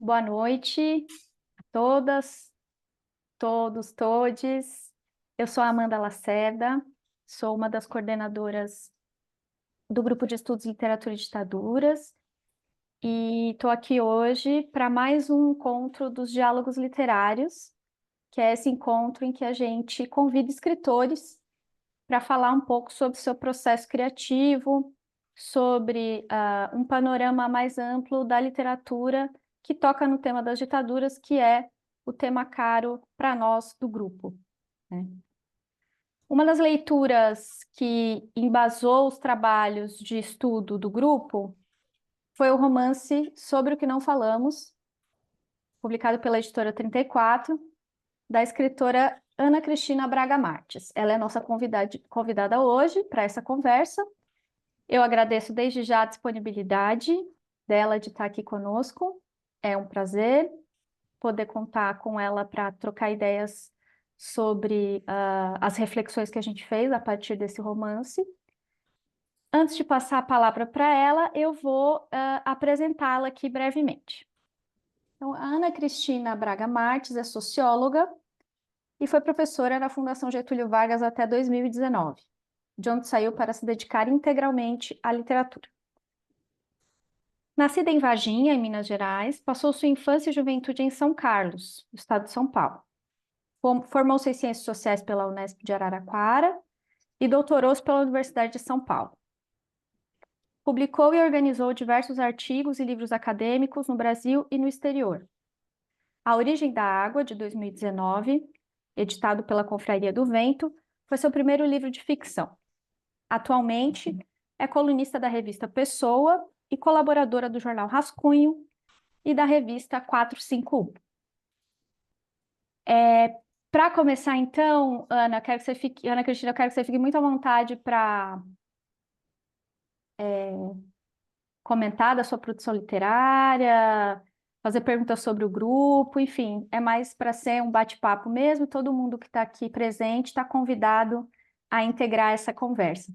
Boa noite a todas, todos, todes. Eu sou a Amanda Lacerda, sou uma das coordenadoras do Grupo de Estudos Literatura e Ditaduras e estou aqui hoje para mais um encontro dos Diálogos Literários, que é esse encontro em que a gente convida escritores para falar um pouco sobre o seu processo criativo, sobre um panorama mais amplo da literatura que toca no tema das ditaduras, que é o tema caro para nós do grupo, né? Uma das leituras que embasou os trabalhos de estudo do grupo foi o romance Sobre o que Não Falamos, publicado pela editora 34, da escritora Ana Cristina Braga Marques. Ela é nossa convidada hoje para essa conversa. Eu agradeço desde já a disponibilidade dela de estar aqui conosco. É um prazer poder contar com ela para trocar ideias sobre as reflexões que a gente fez a partir desse romance. Antes de passar a palavra para ela, eu vou apresentá-la aqui brevemente. Então, a Ana Cristina Braga Marques é socióloga e foi professora na Fundação Getúlio Vargas até 2019, de onde saiu para se dedicar integralmente à literatura. Nascida em Varginha, em Minas Gerais, passou sua infância e juventude em São Carlos, no estado de São Paulo. Formou-se em Ciências Sociais pela Unesp de Araraquara e doutorou-se pela Universidade de São Paulo. Publicou e organizou diversos artigos e livros acadêmicos no Brasil e no exterior. A Origem da Água, de 2019, editado pela Confraria do Vento, foi seu primeiro livro de ficção. Atualmente, é colunista da revista Pessoa e colaboradora do jornal Rascunho e da revista 451. Para começar, então, Ana, Ana Cristina, eu quero que você fique muito à vontade para comentar da sua produção literária, fazer perguntas sobre o grupo, enfim, é mais para ser um bate-papo mesmo. Todo mundo que está aqui presente está convidado a integrar essa conversa.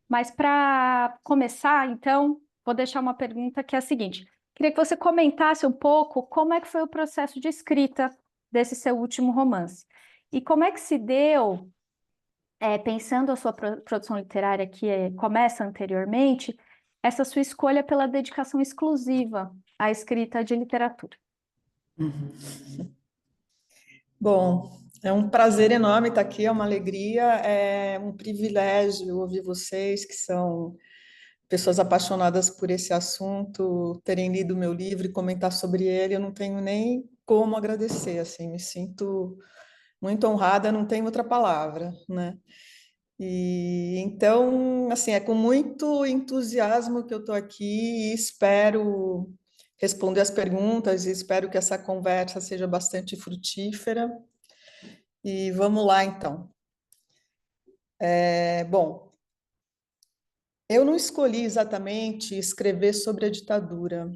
Mas para começar, então, vou deixar uma pergunta que é a seguinte: queria que você comentasse um pouco como é que foi o processo de escrita desse seu último romance. E como é que se deu, pensando a sua produção literária que começa anteriormente, essa sua escolha pela dedicação exclusiva à escrita de literatura? Bom, é um prazer enorme estar aqui, é uma alegria, é um privilégio ouvir vocês, que são pessoas apaixonadas por esse assunto, terem lido o meu livro e comentar sobre ele. Eu não tenho nem como agradecer, assim, me sinto muito honrada, não tenho outra palavra, né? E então, assim, é com muito entusiasmo que eu estou aqui e espero responder as perguntas e espero que essa conversa seja bastante frutífera. E vamos lá, então. Bom, eu não escolhi exatamente escrever sobre a ditadura.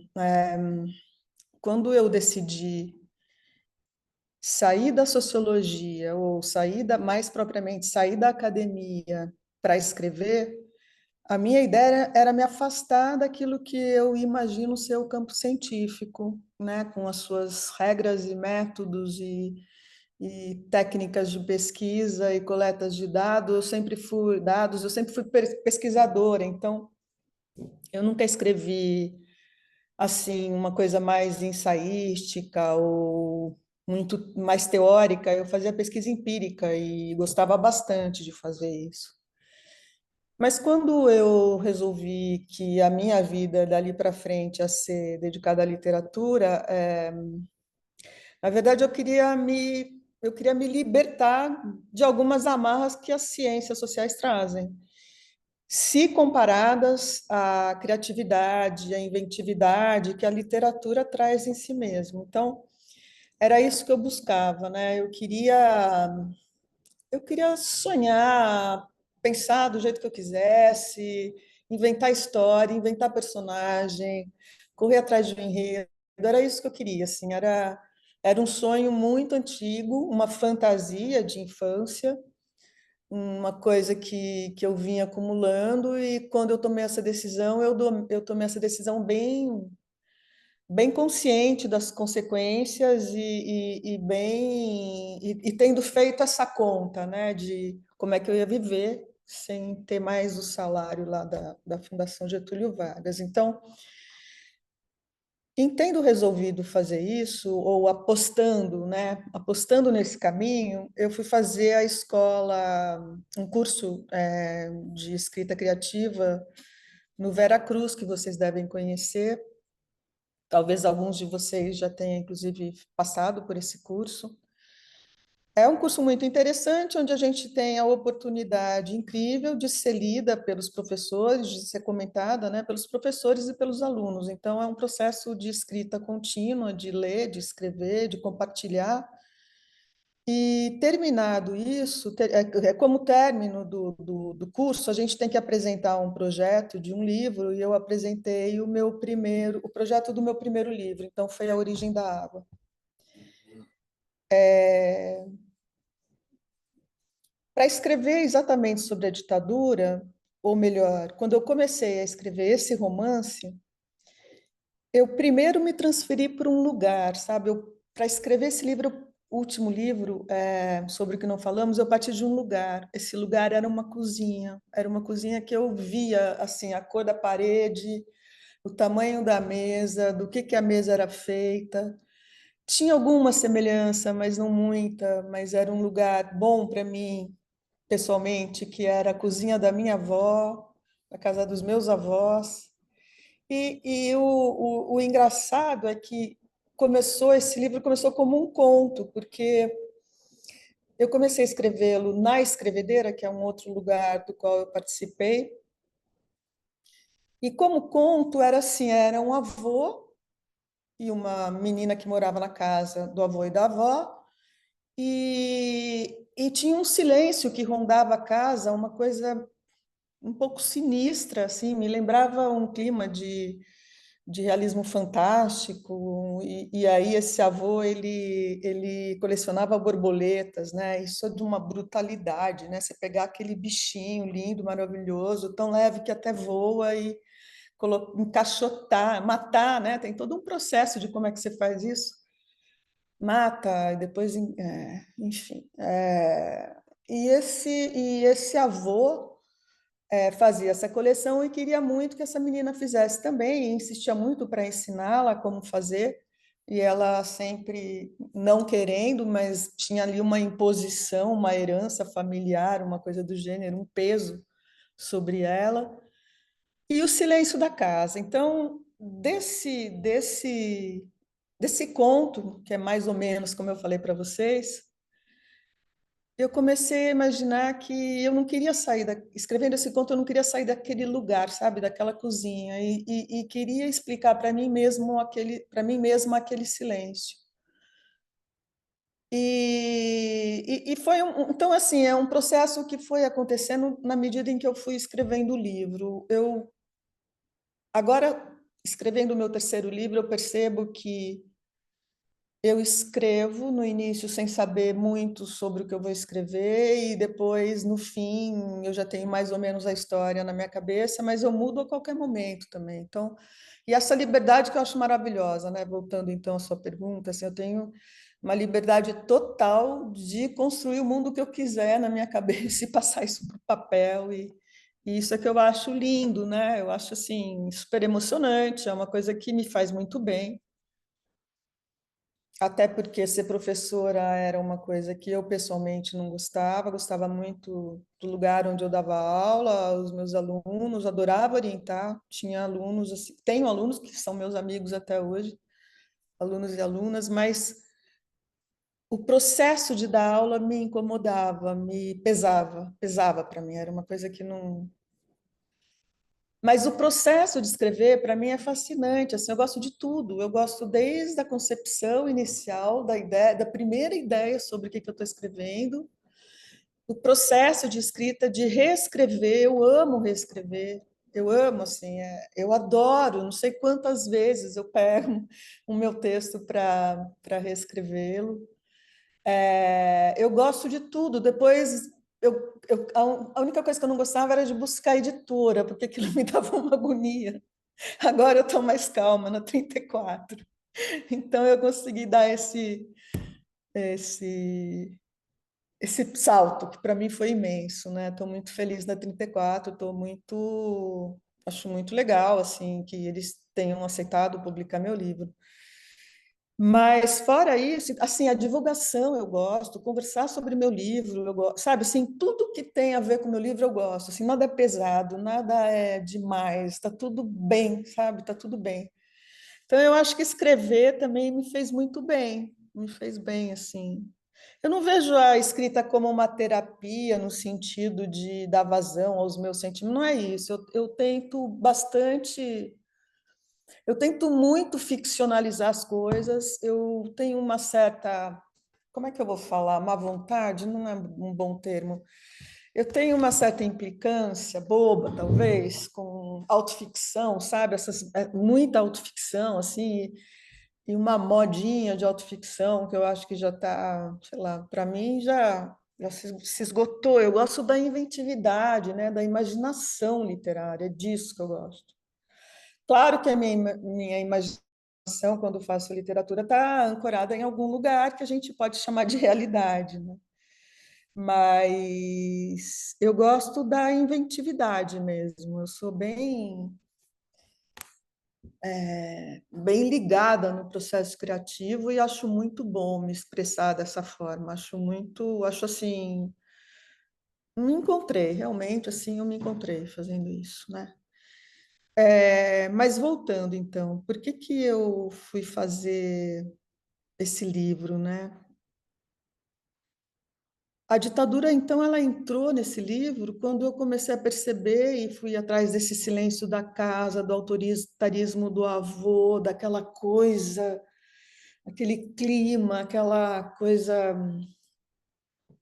Quando eu decidi sair da sociologia, ou mais propriamente, sair da academia para escrever, a minha ideia era me afastar daquilo que eu imagino ser o campo científico, né, com as suas regras e métodos e técnicas de pesquisa e coletas de dados. Eu sempre fui pesquisadora, então eu nunca escrevi assim uma coisa mais ensaística ou muito mais teórica. Eu fazia pesquisa empírica e gostava bastante de fazer isso. Mas quando eu resolvi que a minha vida dali para frente ia ser dedicada à literatura, na verdade eu queria me libertar de algumas amarras que as ciências sociais trazem, se comparadas à criatividade, à inventividade que a literatura traz em si mesmo. Então, era isso que eu buscava, né? Eu queria sonhar, pensar do jeito que eu quisesse, inventar história, inventar personagem, correr atrás de um enredo. Era isso que eu queria, assim, era um sonho muito antigo, uma fantasia de infância, uma coisa que eu vinha acumulando, e quando eu tomei essa decisão, eu tomei essa decisão bem bem consciente das consequências e bem e tendo feito essa conta, né, de como é que eu ia viver sem ter mais o salário lá da Fundação Getúlio Vargas. Então, em tendo resolvido fazer isso, ou apostando, né, apostando nesse caminho, eu fui fazer a escola, um curso de escrita criativa no Vera Cruz, que vocês devem conhecer. Talvez alguns de vocês já tenham, inclusive, passado por esse curso. É um curso muito interessante, onde a gente tem a oportunidade incrível de ser lida pelos professores, de ser comentada, né, pelos professores e pelos alunos. Então, é um processo de escrita contínua, de ler, de escrever, de compartilhar. E terminado isso, como término do curso, a gente tem que apresentar um projeto de um livro, e eu apresentei o projeto do meu primeiro livro, então foi A Origem da Água. Para escrever exatamente sobre a ditadura, ou melhor, quando eu comecei a escrever esse romance, eu primeiro me transferi para um lugar, sabe? Para escrever esse livro, o último livro, sobre o que não falamos, eu parti de um lugar. Esse lugar era uma cozinha que eu via assim a cor da parede, o tamanho da mesa, do que a mesa era feita. Tinha alguma semelhança, mas não muita, mas era um lugar bom para mim, pessoalmente, que era a cozinha da minha avó, a casa dos meus avós. O engraçado é que esse livro começou como um conto, porque eu comecei a escrevê-lo na Escrevedeira, que é um outro lugar do qual eu participei, e como conto era assim, era um avô e uma menina que morava na casa do avô e da avó, e tinha um silêncio que rondava a casa, uma coisa um pouco sinistra, assim, me lembrava um clima de realismo fantástico, e aí esse avô, ele colecionava borboletas, né? Isso é de uma brutalidade, né? Você pegar aquele bichinho lindo, maravilhoso, tão leve que até voa e encaixotar, matar, né? Tem todo um processo de como é que você faz isso. Mata, e depois, enfim. E esse avô fazia essa coleção e queria muito que essa menina fizesse também, e insistia muito para ensiná-la como fazer, e ela sempre não querendo, mas tinha ali uma imposição, uma herança familiar, uma coisa do gênero, um peso sobre ela, e o silêncio da casa. Então, desse conto, que é mais ou menos como eu falei para vocês, eu comecei a imaginar que eu não queria sair escrevendo esse conto, eu não queria sair daquele lugar, sabe, daquela cozinha, e queria explicar para mim mesmo aquele silêncio. E foi então assim, é um processo que foi acontecendo na medida em que eu fui escrevendo o livro. Eu agora, escrevendo o meu terceiro livro, eu percebo que eu escrevo no início sem saber muito sobre o que eu vou escrever, e depois, no fim, eu já tenho mais ou menos a história na minha cabeça, mas eu mudo a qualquer momento também. Então, e essa liberdade que eu acho maravilhosa, né? Voltando então à sua pergunta, assim, eu tenho uma liberdade total de construir o mundo que eu quiser na minha cabeça e passar isso para o papel, e isso é que eu acho lindo, né? Eu acho assim super emocionante, é uma coisa que me faz muito bem. Até porque ser professora era uma coisa que eu pessoalmente não gostava, gostava muito do lugar onde eu dava aula, os meus alunos, adorava orientar. Tinha alunos, assim, tenho alunos que são meus amigos até hoje, alunos e alunas, mas o processo de dar aula me incomodava, me pesava para mim, era uma coisa que não. Mas o processo de escrever, para mim, é fascinante. Assim, eu gosto de tudo. Eu gosto desde a concepção inicial da ideia, da primeira ideia sobre o que eu estou escrevendo, o processo de escrita, de reescrever. Eu amo reescrever. Eu amo, assim, eu adoro. Não sei quantas vezes eu pego o meu texto para reescrevê-lo. Eu gosto de tudo. Depois, a única coisa que eu não gostava era de buscar editora, porque aquilo me dava uma agonia. Agora eu estou mais calma, na 34. Então eu consegui dar esse, esse salto, que para mim foi imenso, né? Estou muito feliz na 34, acho muito legal, assim, que eles tenham aceitado publicar meu livro. Mas fora isso, assim, a divulgação eu gosto, conversar sobre meu livro, eu gosto, sabe, assim, tudo que tem a ver com meu livro eu gosto, assim, nada é pesado, nada é demais, tá tudo bem, sabe, tá tudo bem. Então eu acho que escrever também me fez muito bem, me fez bem, assim. Eu não vejo a escrita como uma terapia no sentido de dar vazão aos meus sentimentos, não é isso. Eu tento muito ficcionalizar as coisas. Eu tenho uma certa, como é que eu vou falar? Má vontade, não é um bom termo. Eu tenho uma certa implicância boba, talvez, com autoficção, sabe? Muita autoficção, assim, e uma modinha de autoficção que eu acho que já está, sei lá, para mim já se esgotou. Eu gosto da inventividade, né? Da imaginação literária, é disso que eu gosto. Claro que a minha imaginação, quando faço literatura, está ancorada em algum lugar que a gente pode chamar de realidade, né? Mas eu gosto da inventividade mesmo. Eu sou bem ligada no processo criativo e acho muito bom me expressar dessa forma. Acho assim, me encontrei, realmente assim, eu me encontrei fazendo isso, né? Mas voltando então, por que que eu fui fazer esse livro, né? A ditadura, então, ela entrou nesse livro quando eu comecei a perceber e fui atrás desse silêncio da casa, do autoritarismo do avô, daquela coisa, aquele clima, aquela coisa,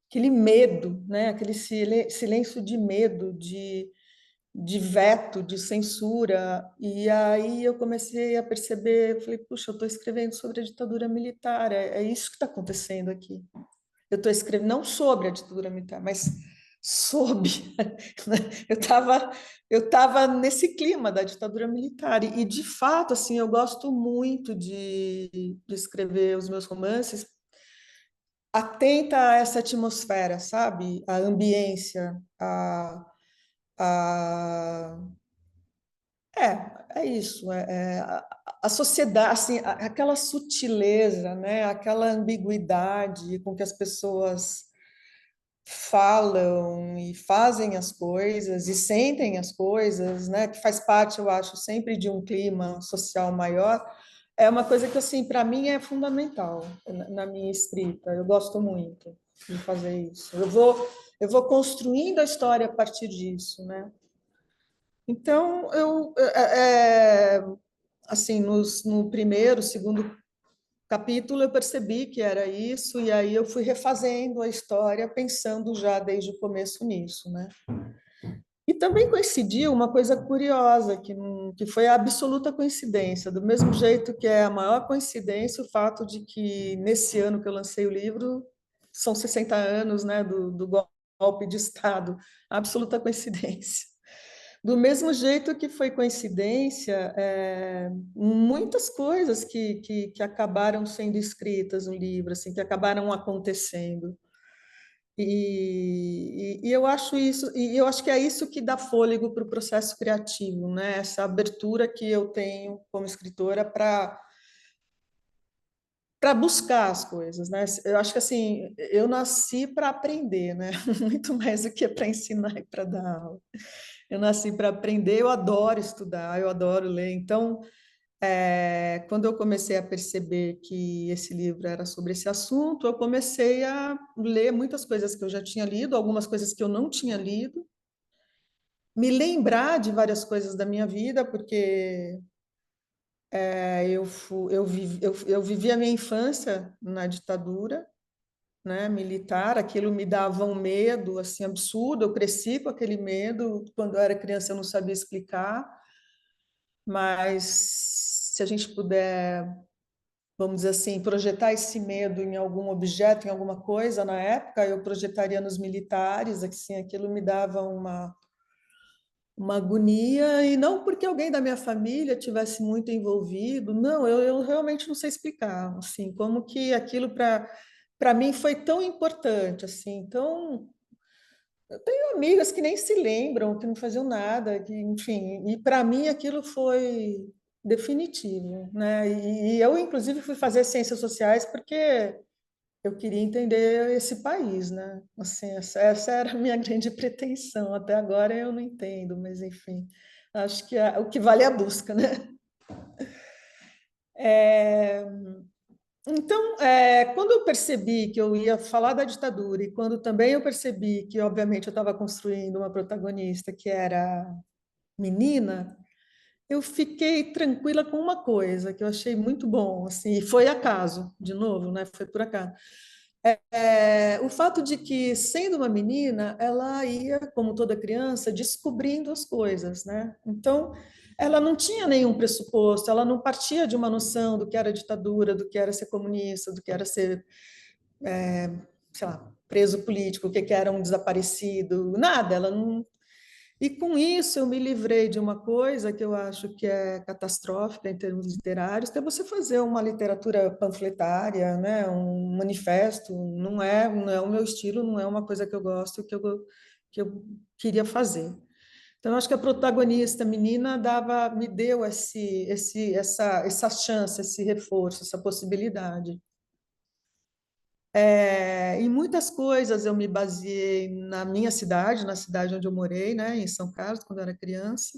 aquele medo, né? Aquele silêncio de medo, de veto, de censura. E aí eu comecei a perceber, falei, puxa, eu estou escrevendo sobre a ditadura militar, é isso que está acontecendo aqui. Eu estou escrevendo não sobre a ditadura militar, mas sob. Eu estava nesse clima da ditadura militar de fato, assim, eu gosto muito de escrever os meus romances atenta a essa atmosfera, sabe? A ambiência, a é isso, a sociedade, assim, aquela sutileza, né? Aquela ambiguidade com que as pessoas falam e fazem as coisas e sentem as coisas, né? Que faz parte, eu acho, sempre de um clima social maior. É uma coisa que, assim, para mim é fundamental na minha escrita. Eu gosto muito de fazer isso. Eu vou construindo a história a partir disso, né? Então, assim, no primeiro, segundo capítulo, eu percebi que era isso, e aí eu fui refazendo a história, pensando já desde o começo nisso, né? E também coincidiu uma coisa curiosa, que foi a absoluta coincidência, do mesmo jeito que é a maior coincidência o fato de que nesse ano que eu lancei o livro, são 60 anos, né, do golpe de Estado, absoluta coincidência. Do mesmo jeito que foi coincidência, muitas coisas que acabaram sendo escritas no livro, assim, que acabaram acontecendo. E eu acho isso, e eu acho que é isso que dá fôlego para o processo criativo, né? Essa abertura que eu tenho como escritora para buscar as coisas, né? Eu acho que assim, eu nasci para aprender, né? Muito mais do que para ensinar e para dar aula. Eu nasci para aprender, eu adoro estudar, eu adoro ler. Então, quando eu comecei a perceber que esse livro era sobre esse assunto, eu comecei a ler muitas coisas que eu já tinha lido, algumas coisas que eu não tinha lido, me lembrar de várias coisas da minha vida, porque eu vivi a minha infância na ditadura, né, militar, aquilo me dava um medo assim absurdo, eu cresci com aquele medo, quando eu era criança eu não sabia explicar, mas se a gente puder, vamos dizer assim, projetar esse medo em algum objeto, em alguma coisa, na época eu projetaria nos militares, assim, aquilo me dava uma agonia, e não porque alguém da minha família tivesse muito envolvido, não, eu realmente não sei explicar, assim, como que aquilo para mim foi tão importante, assim, então eu tenho amigas que nem se lembram, que não faziam nada, que, enfim, e para mim aquilo foi definitivo, né? E eu, inclusive, fui fazer ciências sociais porque eu queria entender esse país, né? Assim, essa era a minha grande pretensão. Até agora eu não entendo, mas enfim, acho que o que vale é a busca, né? É, então, quando eu percebi que eu ia falar da ditadura e quando também eu percebi que, obviamente, eu estava construindo uma protagonista que era menina, eu fiquei tranquila com uma coisa que eu achei muito bom, assim, e foi acaso, de novo, né? Foi por acaso. O fato de que, sendo uma menina, ela ia, como toda criança, descobrindo as coisas, né? Então, ela não tinha nenhum pressuposto, ela não partia de uma noção do que era ditadura, do que era ser comunista, do que era ser, sei lá, preso político, o que era um desaparecido, nada. Ela não, e com isso eu me livrei de uma coisa que eu acho que é catastrófica em termos literários, que é você fazer uma literatura panfletária, né, um manifesto, não é o meu estilo, não é uma coisa que eu gosto, que eu queria fazer. Então, eu acho que a protagonista menina me deu essa chance, esse reforço, essa possibilidade. Em muitas coisas eu me baseei na minha cidade, na cidade onde eu morei, né, em São Carlos, quando eu era criança,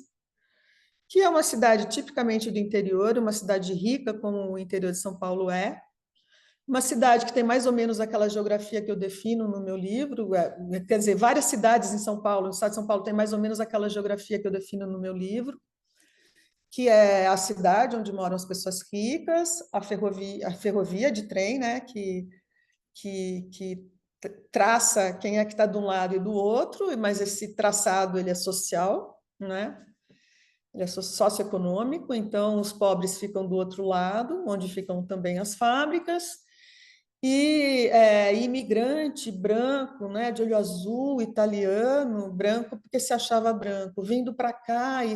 que é uma cidade tipicamente do interior, uma cidade rica, como o interior de São Paulo é, uma cidade que tem mais ou menos aquela geografia que eu defino no meu livro, quer dizer, várias cidades em São Paulo, no estado de São Paulo tem mais ou menos aquela geografia que eu defino no meu livro, que é a cidade onde moram as pessoas ricas, a ferrovia de trem, né, que traça quem é que está de um lado e do outro, mas esse traçado ele é social, né? Ele é socioeconômico, então os pobres ficam do outro lado, onde ficam também as fábricas, e imigrante branco, né, de olho azul, italiano, branco porque se achava branco, vindo para cá e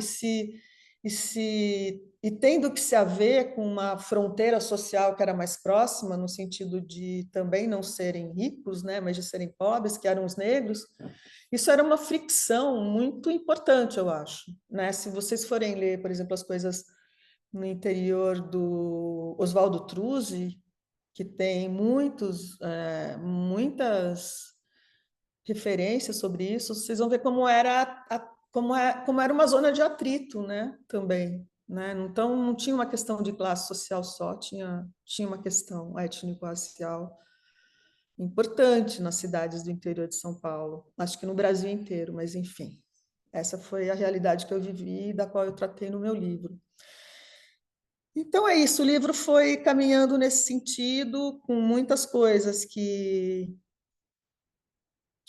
tendo que se haver com uma fronteira social que era mais próxima, no sentido de também não serem ricos, né, mas de serem pobres, que eram os negros, isso era uma fricção muito importante, eu acho, né? Se vocês forem ler, por exemplo, as coisas no interior do Oswaldo Truzzi, que tem muitas referências sobre isso, vocês vão ver como era uma zona de atrito, né? Também, né? Então, não tinha uma questão de classe social só, tinha uma questão étnico-racial importante nas cidades do interior de São Paulo. Acho que no Brasil inteiro, mas enfim. Essa foi a realidade que eu vivi e da qual eu tratei no meu livro. Então é isso, o livro foi caminhando nesse sentido, com muitas coisas que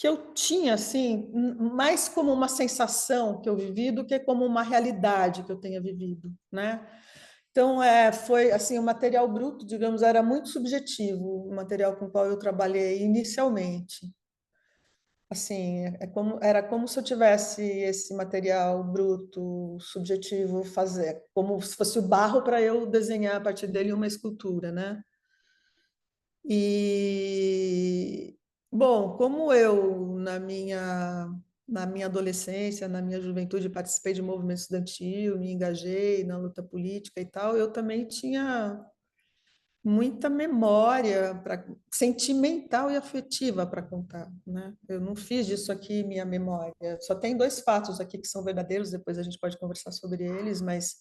eu tinha, assim, mais como uma sensação que eu vivi do que como uma realidade que eu tenha vivido, né? Então, foi assim, o material bruto, digamos, era muito subjetivo, o material com o qual eu trabalhei inicialmente. Assim, era como se eu tivesse esse material bruto, subjetivo, fazer, como se fosse o barro para eu desenhar a partir dele uma escultura, né? E, bom, como eu, na minha adolescência, na minha juventude, participei de movimento estudantil, me engajei na luta política e tal, eu também tinha muita memória sentimental e afetiva para contar, né? Eu não fiz disso aqui minha memória. Só tem dois fatos aqui que são verdadeiros, depois a gente pode conversar sobre eles, mas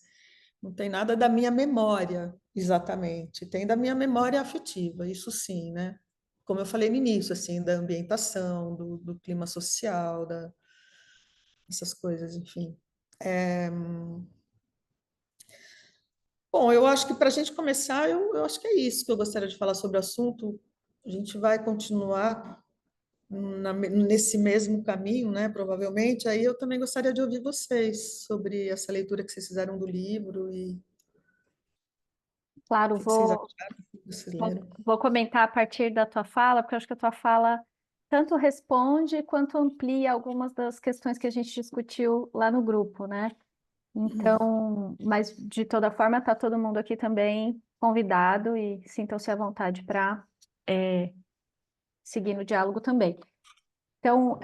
não tem nada da minha memória exatamente. Tem da minha memória afetiva, isso sim, né? Como eu falei no início, assim, da ambientação, do clima social, essas coisas, enfim. Bom, eu acho que para a gente começar, eu acho que é isso que eu gostaria de falar sobre o assunto. A gente vai continuar nesse mesmo caminho, né? Provavelmente. Aí eu também gostaria de ouvir vocês sobre essa leitura que vocês fizeram do livro e o Claro, que vocês acharam, o que vocês vou, leram. vou comentar a partir da tua fala, porque eu acho que a tua fala tanto responde quanto amplia algumas das questões que a gente discutiu lá no grupo, né? Então, mas de toda forma, está todo mundo aqui também convidado e sintam-se à vontade para seguir no diálogo também. Então,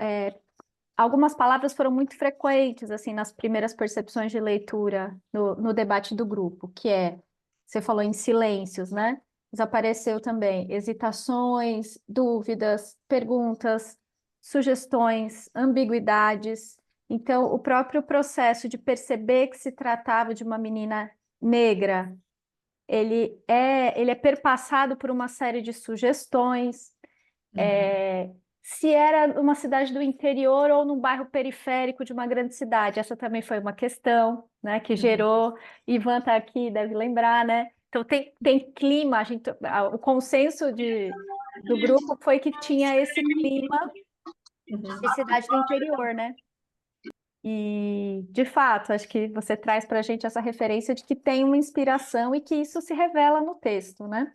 algumas palavras foram muito frequentes, assim, nas primeiras percepções de leitura no debate do grupo, que você falou em silêncios, né? Desapareceu também hesitações, dúvidas, perguntas, sugestões, ambiguidades. Então, o próprio processo de perceber que se tratava de uma menina negra, ele é perpassado por uma série de sugestões, se era uma cidade do interior ou num bairro periférico de uma grande cidade. Essa também foi uma questão, né, que gerou. Ivan está aqui, deve lembrar, né? Então tem clima, o consenso do grupo foi que tinha esse clima de cidade do interior, né? E, de fato, acho que você traz para a gente essa referência de que tem uma inspiração e que isso se revela no texto, né?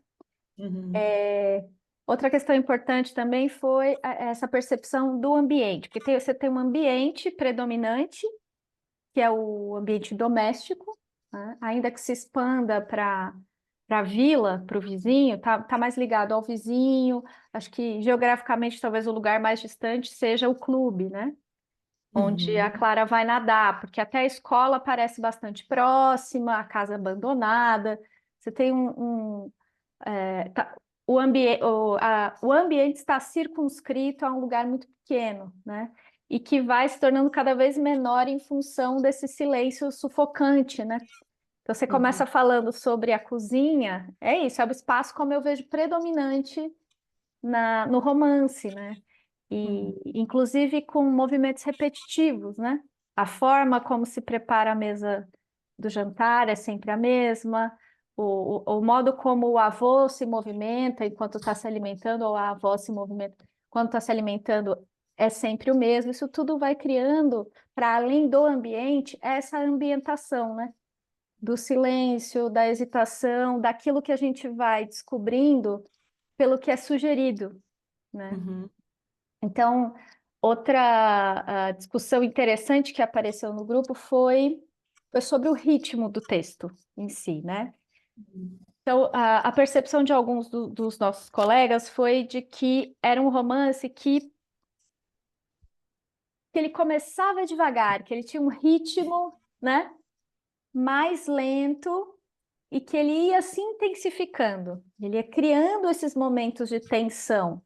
Outra questão importante também foi essa percepção do ambiente, porque você tem um ambiente predominante, que é o ambiente doméstico, né? Ainda que se expanda para a vila, para o vizinho, tá mais ligado ao vizinho. Acho que geograficamente talvez o lugar mais distante seja o clube, né? Onde a Clara vai nadar, porque até a escola parece bastante próxima, a casa abandonada. Você tem o ambiente está circunscrito a um lugar muito pequeno, né? E que vai se tornando cada vez menor em função desse silêncio sufocante, né? Então você começa falando sobre a cozinha, é isso, é o espaço como eu vejo predominante no romance, né? E inclusive com movimentos repetitivos, né? A forma como se prepara a mesa do jantar é sempre a mesma, o modo como o avô se movimenta enquanto está se alimentando, ou a avó se movimenta quando está se alimentando, é sempre o mesmo. Isso tudo vai criando, para além do ambiente, essa ambientação, né? Do silêncio, da hesitação, daquilo que a gente vai descobrindo pelo que é sugerido, né? Então, outra discussão interessante que apareceu no grupo foi sobre o ritmo do texto em si, né? Então, a percepção de alguns dos nossos colegas foi de que era um romance que ele começava devagar, que ele tinha um ritmo, né, mais lento e que ele ia se intensificando, ele ia criando esses momentos de tensão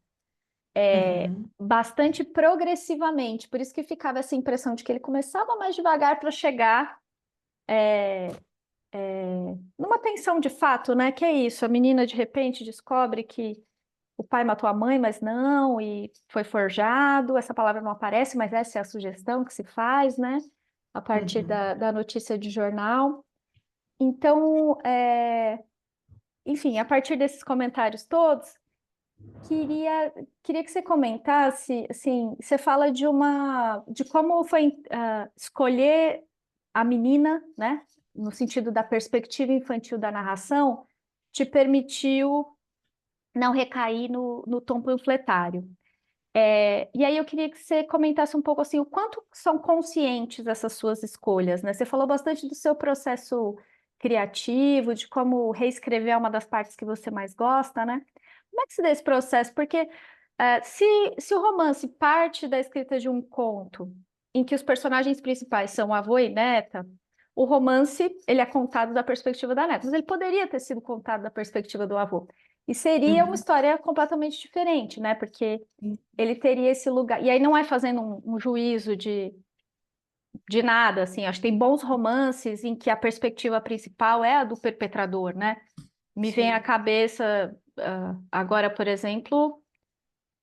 bastante progressivamente, por isso que ficava essa impressão de que ele começava mais devagar para chegar numa tensão de fato, né? Que é isso, a menina de repente descobre que o pai matou a mãe, mas não, e foi forjado, essa palavra não aparece, mas essa é a sugestão que se faz, né? A partir da notícia de jornal. Então, enfim, a partir desses comentários todos, queria que você comentasse, assim, você fala de como foi escolher a menina, né, no sentido da perspectiva infantil da narração, te permitiu não recair no tom panfletário. E aí eu queria que você comentasse um pouco assim, o quanto são conscientes essas suas escolhas, né? Você falou bastante do seu processo criativo, de como reescrever é uma das partes que você mais gosta, né? Como é que se dá esse processo? Porque se o romance parte da escrita de um conto em que os personagens principais são avô e neta, o romance ele é contado da perspectiva da neta, mas ele poderia ter sido contado da perspectiva do avô. E seria uma história completamente diferente, né? Porque ele teria esse lugar. E aí não é fazendo um juízo de nada, assim. Acho que tem bons romances em que a perspectiva principal é a do perpetrador, né? Me vem à cabeça agora, por exemplo,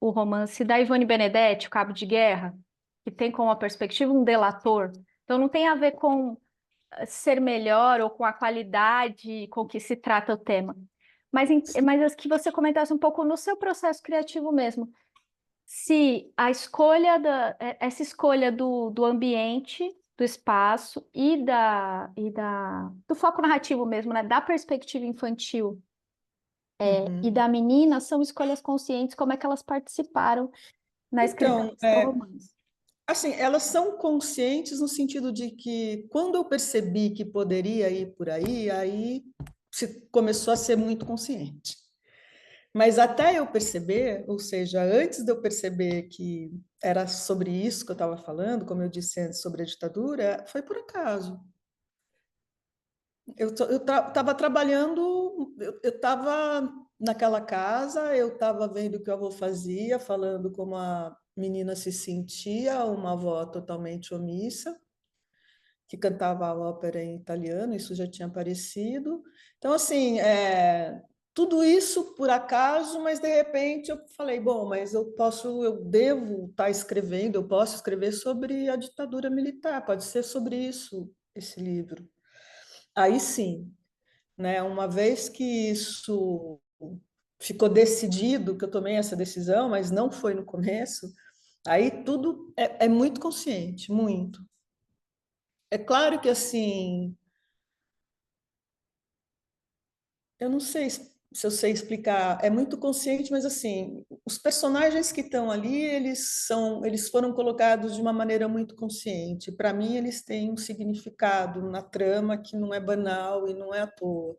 o romance da Ivone Benedetti, O Cabo de Guerra, que tem como a perspectiva um delator. Então não tem a ver com ser melhor ou com a qualidade com que se trata o tema. Mas que você comentasse um pouco no seu processo criativo mesmo. Se a escolha essa escolha do ambiente, do espaço do foco narrativo mesmo, né? Da perspectiva infantil e da menina são escolhas conscientes, como é que elas participaram na escrita Então, do seu romance? assim, elas são conscientes no sentido de que quando eu percebi que poderia ir por aí, aí começou a ser muito consciente. Mas até eu perceber, ou seja, antes de eu perceber que era sobre isso que eu estava falando, como eu disse antes, sobre a ditadura, foi por acaso. Eu estava trabalhando, eu estava naquela casa, eu estava vendo o que o avô fazia, falando como a menina se sentia, uma avó totalmente omissa, que cantava a ópera em italiano, isso já tinha aparecido. Então, assim, tudo isso por acaso, mas de repente eu falei, bom, mas eu devo estar escrevendo, eu posso escrever sobre a ditadura militar, pode ser sobre isso esse livro. Aí sim, né? Uma vez que isso ficou decidido, que eu tomei essa decisão, mas não foi no começo, aí tudo é muito consciente, muito. É claro que assim, eu não sei se eu sei explicar, é muito consciente, mas assim, os personagens que estão ali, eles foram colocados de uma maneira muito consciente. Para mim, eles têm um significado na trama que não é banal e não é à toa.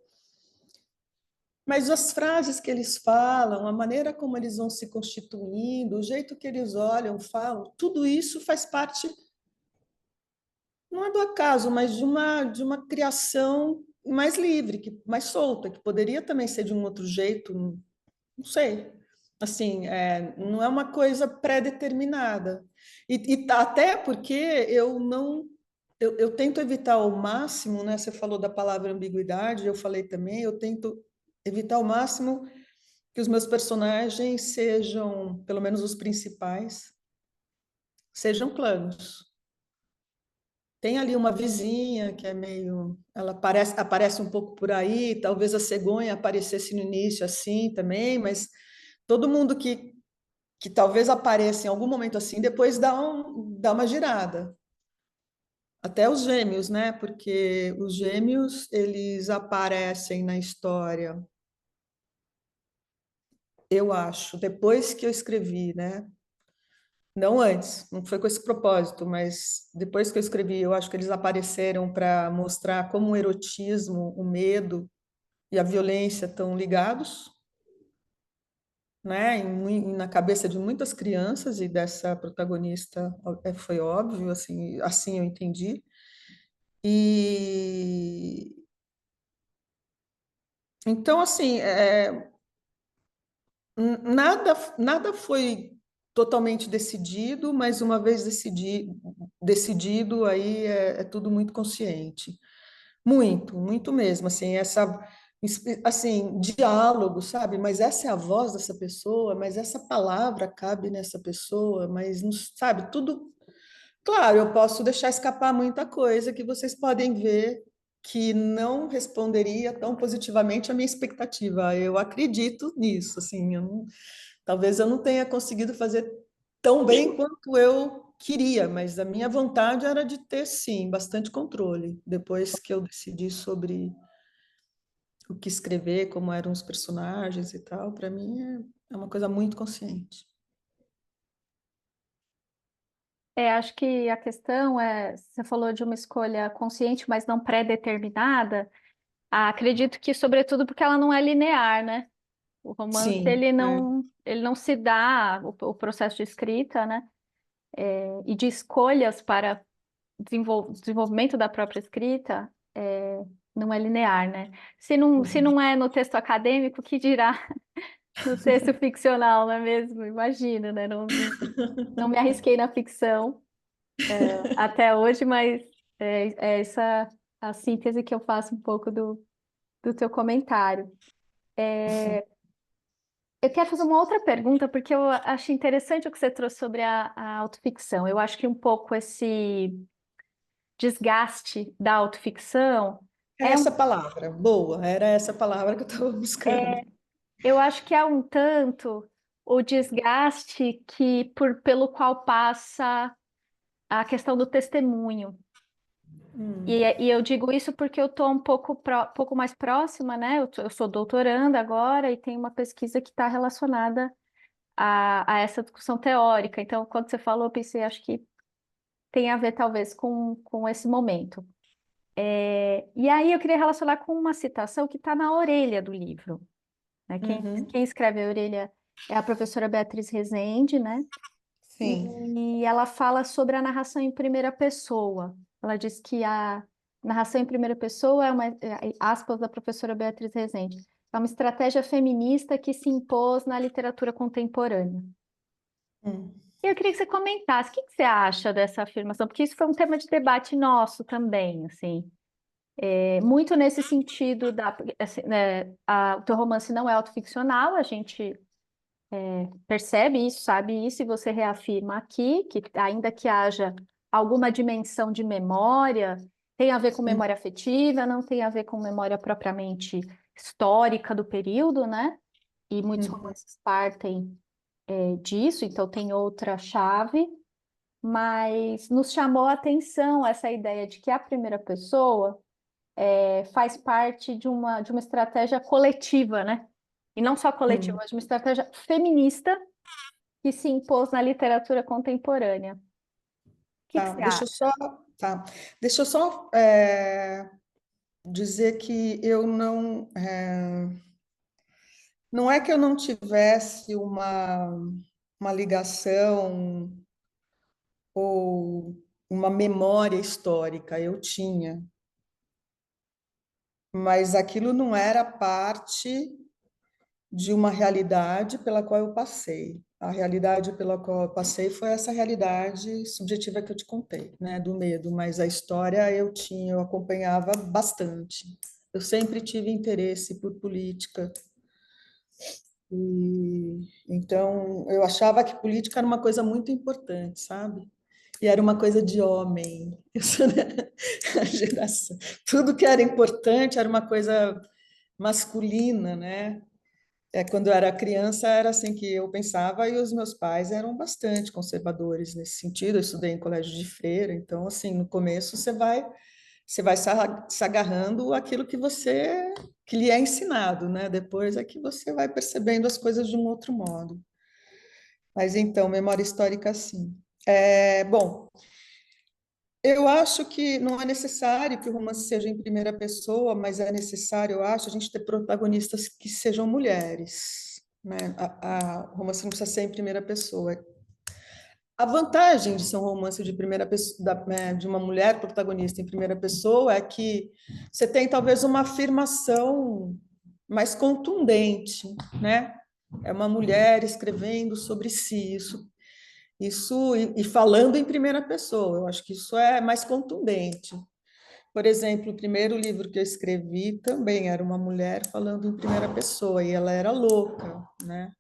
Mas as frases que eles falam, a maneira como eles vão se constituindo, o jeito que eles olham, falam, tudo isso faz parte, não é do acaso, mas de uma criação mais livre, mais solta, que poderia também ser de um outro jeito, não sei. Assim, não é uma coisa pré-determinada. E até porque eu não. Eu tento evitar ao máximo, né? Você falou da palavra ambiguidade, eu falei também, eu tento evitar ao máximo que os meus personagens sejam, pelo menos os principais, sejam planos. Tem ali uma vizinha que é meio, ela aparece um pouco por aí, talvez a cegonha aparecesse no início assim também, mas todo mundo que talvez apareça em algum momento assim, depois dá uma girada. Até os gêmeos, né? Porque os gêmeos, eles aparecem na história, eu acho, depois que eu escrevi, né? Não antes, não foi com esse propósito, mas depois que eu escrevi, eu acho que eles apareceram para mostrar como o erotismo, o medo e a violência estão ligados, né, na cabeça de muitas crianças e dessa protagonista foi óbvio, assim eu entendi. E então, assim, nada foi totalmente decidido, mas uma vez decidido, aí é tudo muito consciente. Muito mesmo, assim, diálogo, sabe? Mas essa é a voz dessa pessoa, mas essa palavra cabe nessa pessoa, mas, sabe, tudo. Claro, eu posso deixar escapar muita coisa que vocês podem ver que não responderia tão positivamente à minha expectativa. Eu acredito nisso, assim, talvez eu não tenha conseguido fazer tão bem quanto eu queria, mas a minha vontade era de ter, sim, bastante controle. Depois que eu decidi sobre o que escrever, como eram os personagens e tal, para mim é uma coisa muito consciente. Acho que a questão você falou de uma escolha consciente, mas não pré-determinada. Acredito que, sobretudo, porque ela não é linear, né? O romance, Sim, ele não se dá, o processo de escrita, né? E de escolhas para desenvolvimento da própria escrita, não é linear, né? Se não é no texto acadêmico, que dirá no texto ficcional, não é mesmo? Imagina, né? Não me arrisquei na ficção, até hoje, mas é essa a síntese que eu faço um pouco do teu comentário. Eu quero fazer uma outra pergunta, porque eu acho interessante o que você trouxe sobre a autoficção. Eu acho que um pouco esse desgaste da autoficção é essa palavra, boa, era essa palavra que eu estava buscando. eu acho que é um tanto o desgaste pelo qual passa a questão do testemunho. E eu digo isso porque eu estou um pouco mais próxima, né? Eu sou doutoranda agora e tem uma pesquisa que está relacionada a essa discussão teórica. Então, quando você falou, eu pensei, acho que tem a ver talvez com esse momento. E aí eu queria relacionar com uma citação que está na orelha do livro, né? Quem Uhum. escreve a orelha é a professora Beatriz Rezende, né? Sim. E ela fala sobre a narração em primeira pessoa. Ela diz que a narração em primeira pessoa é aspas da professora Beatriz Rezende, é uma estratégia feminista que se impôs na literatura contemporânea. Hum. E eu queria que você comentasse, o que que você acha dessa afirmação? Porque isso foi um tema de debate nosso também, assim. Muito nesse sentido assim, né, o teu romance não é autoficcional, a gente percebe isso, sabe isso, e você reafirma aqui que, ainda que haja alguma dimensão de memória, tem a ver com Hum. memória afetiva, não tem a ver com memória propriamente histórica do período, né? E muitos Uhum. romances partem disso, então tem outra chave, mas nos chamou a atenção essa ideia de que a primeira pessoa faz parte de uma estratégia coletiva, né? E não só coletiva, Hum. mas de uma estratégia feminista que se impôs na literatura contemporânea. O que que Tá, você acha? tá. Deixa eu só dizer que eu não é que eu não tivesse uma ligação ou uma memória histórica, eu tinha, mas aquilo não era parte de uma realidade pela qual eu passei. A realidade pela qual eu passei foi essa realidade subjetiva que eu te contei, né, do medo, mas a história eu acompanhava bastante. Eu sempre tive interesse por política, e então eu achava que política era uma coisa muito importante, sabe? E era uma coisa de homem. Eu sou da geração. Tudo que era importante era uma coisa masculina, né? Quando eu era criança, era assim que eu pensava, e os meus pais eram bastante conservadores nesse sentido. Eu estudei em colégio de freira, então, assim, no começo você vai se agarrando àquilo que lhe é ensinado, né? Depois é que você vai percebendo as coisas de um outro modo. Mas então, memória histórica, sim. Bom, eu acho que não é necessário que o romance seja em primeira pessoa, mas é necessário, eu acho, a gente ter protagonistas que sejam mulheres, né? O romance não precisa ser em primeira pessoa. A vantagem de ser um romance de primeira pessoa, de uma mulher protagonista em primeira pessoa é que você tem talvez uma afirmação mais contundente, né? É uma mulher escrevendo sobre si, e falando em primeira pessoa. Eu acho que isso é mais contundente. Por exemplo, o primeiro livro que eu escrevi também era uma mulher falando em primeira pessoa e ela era louca, né?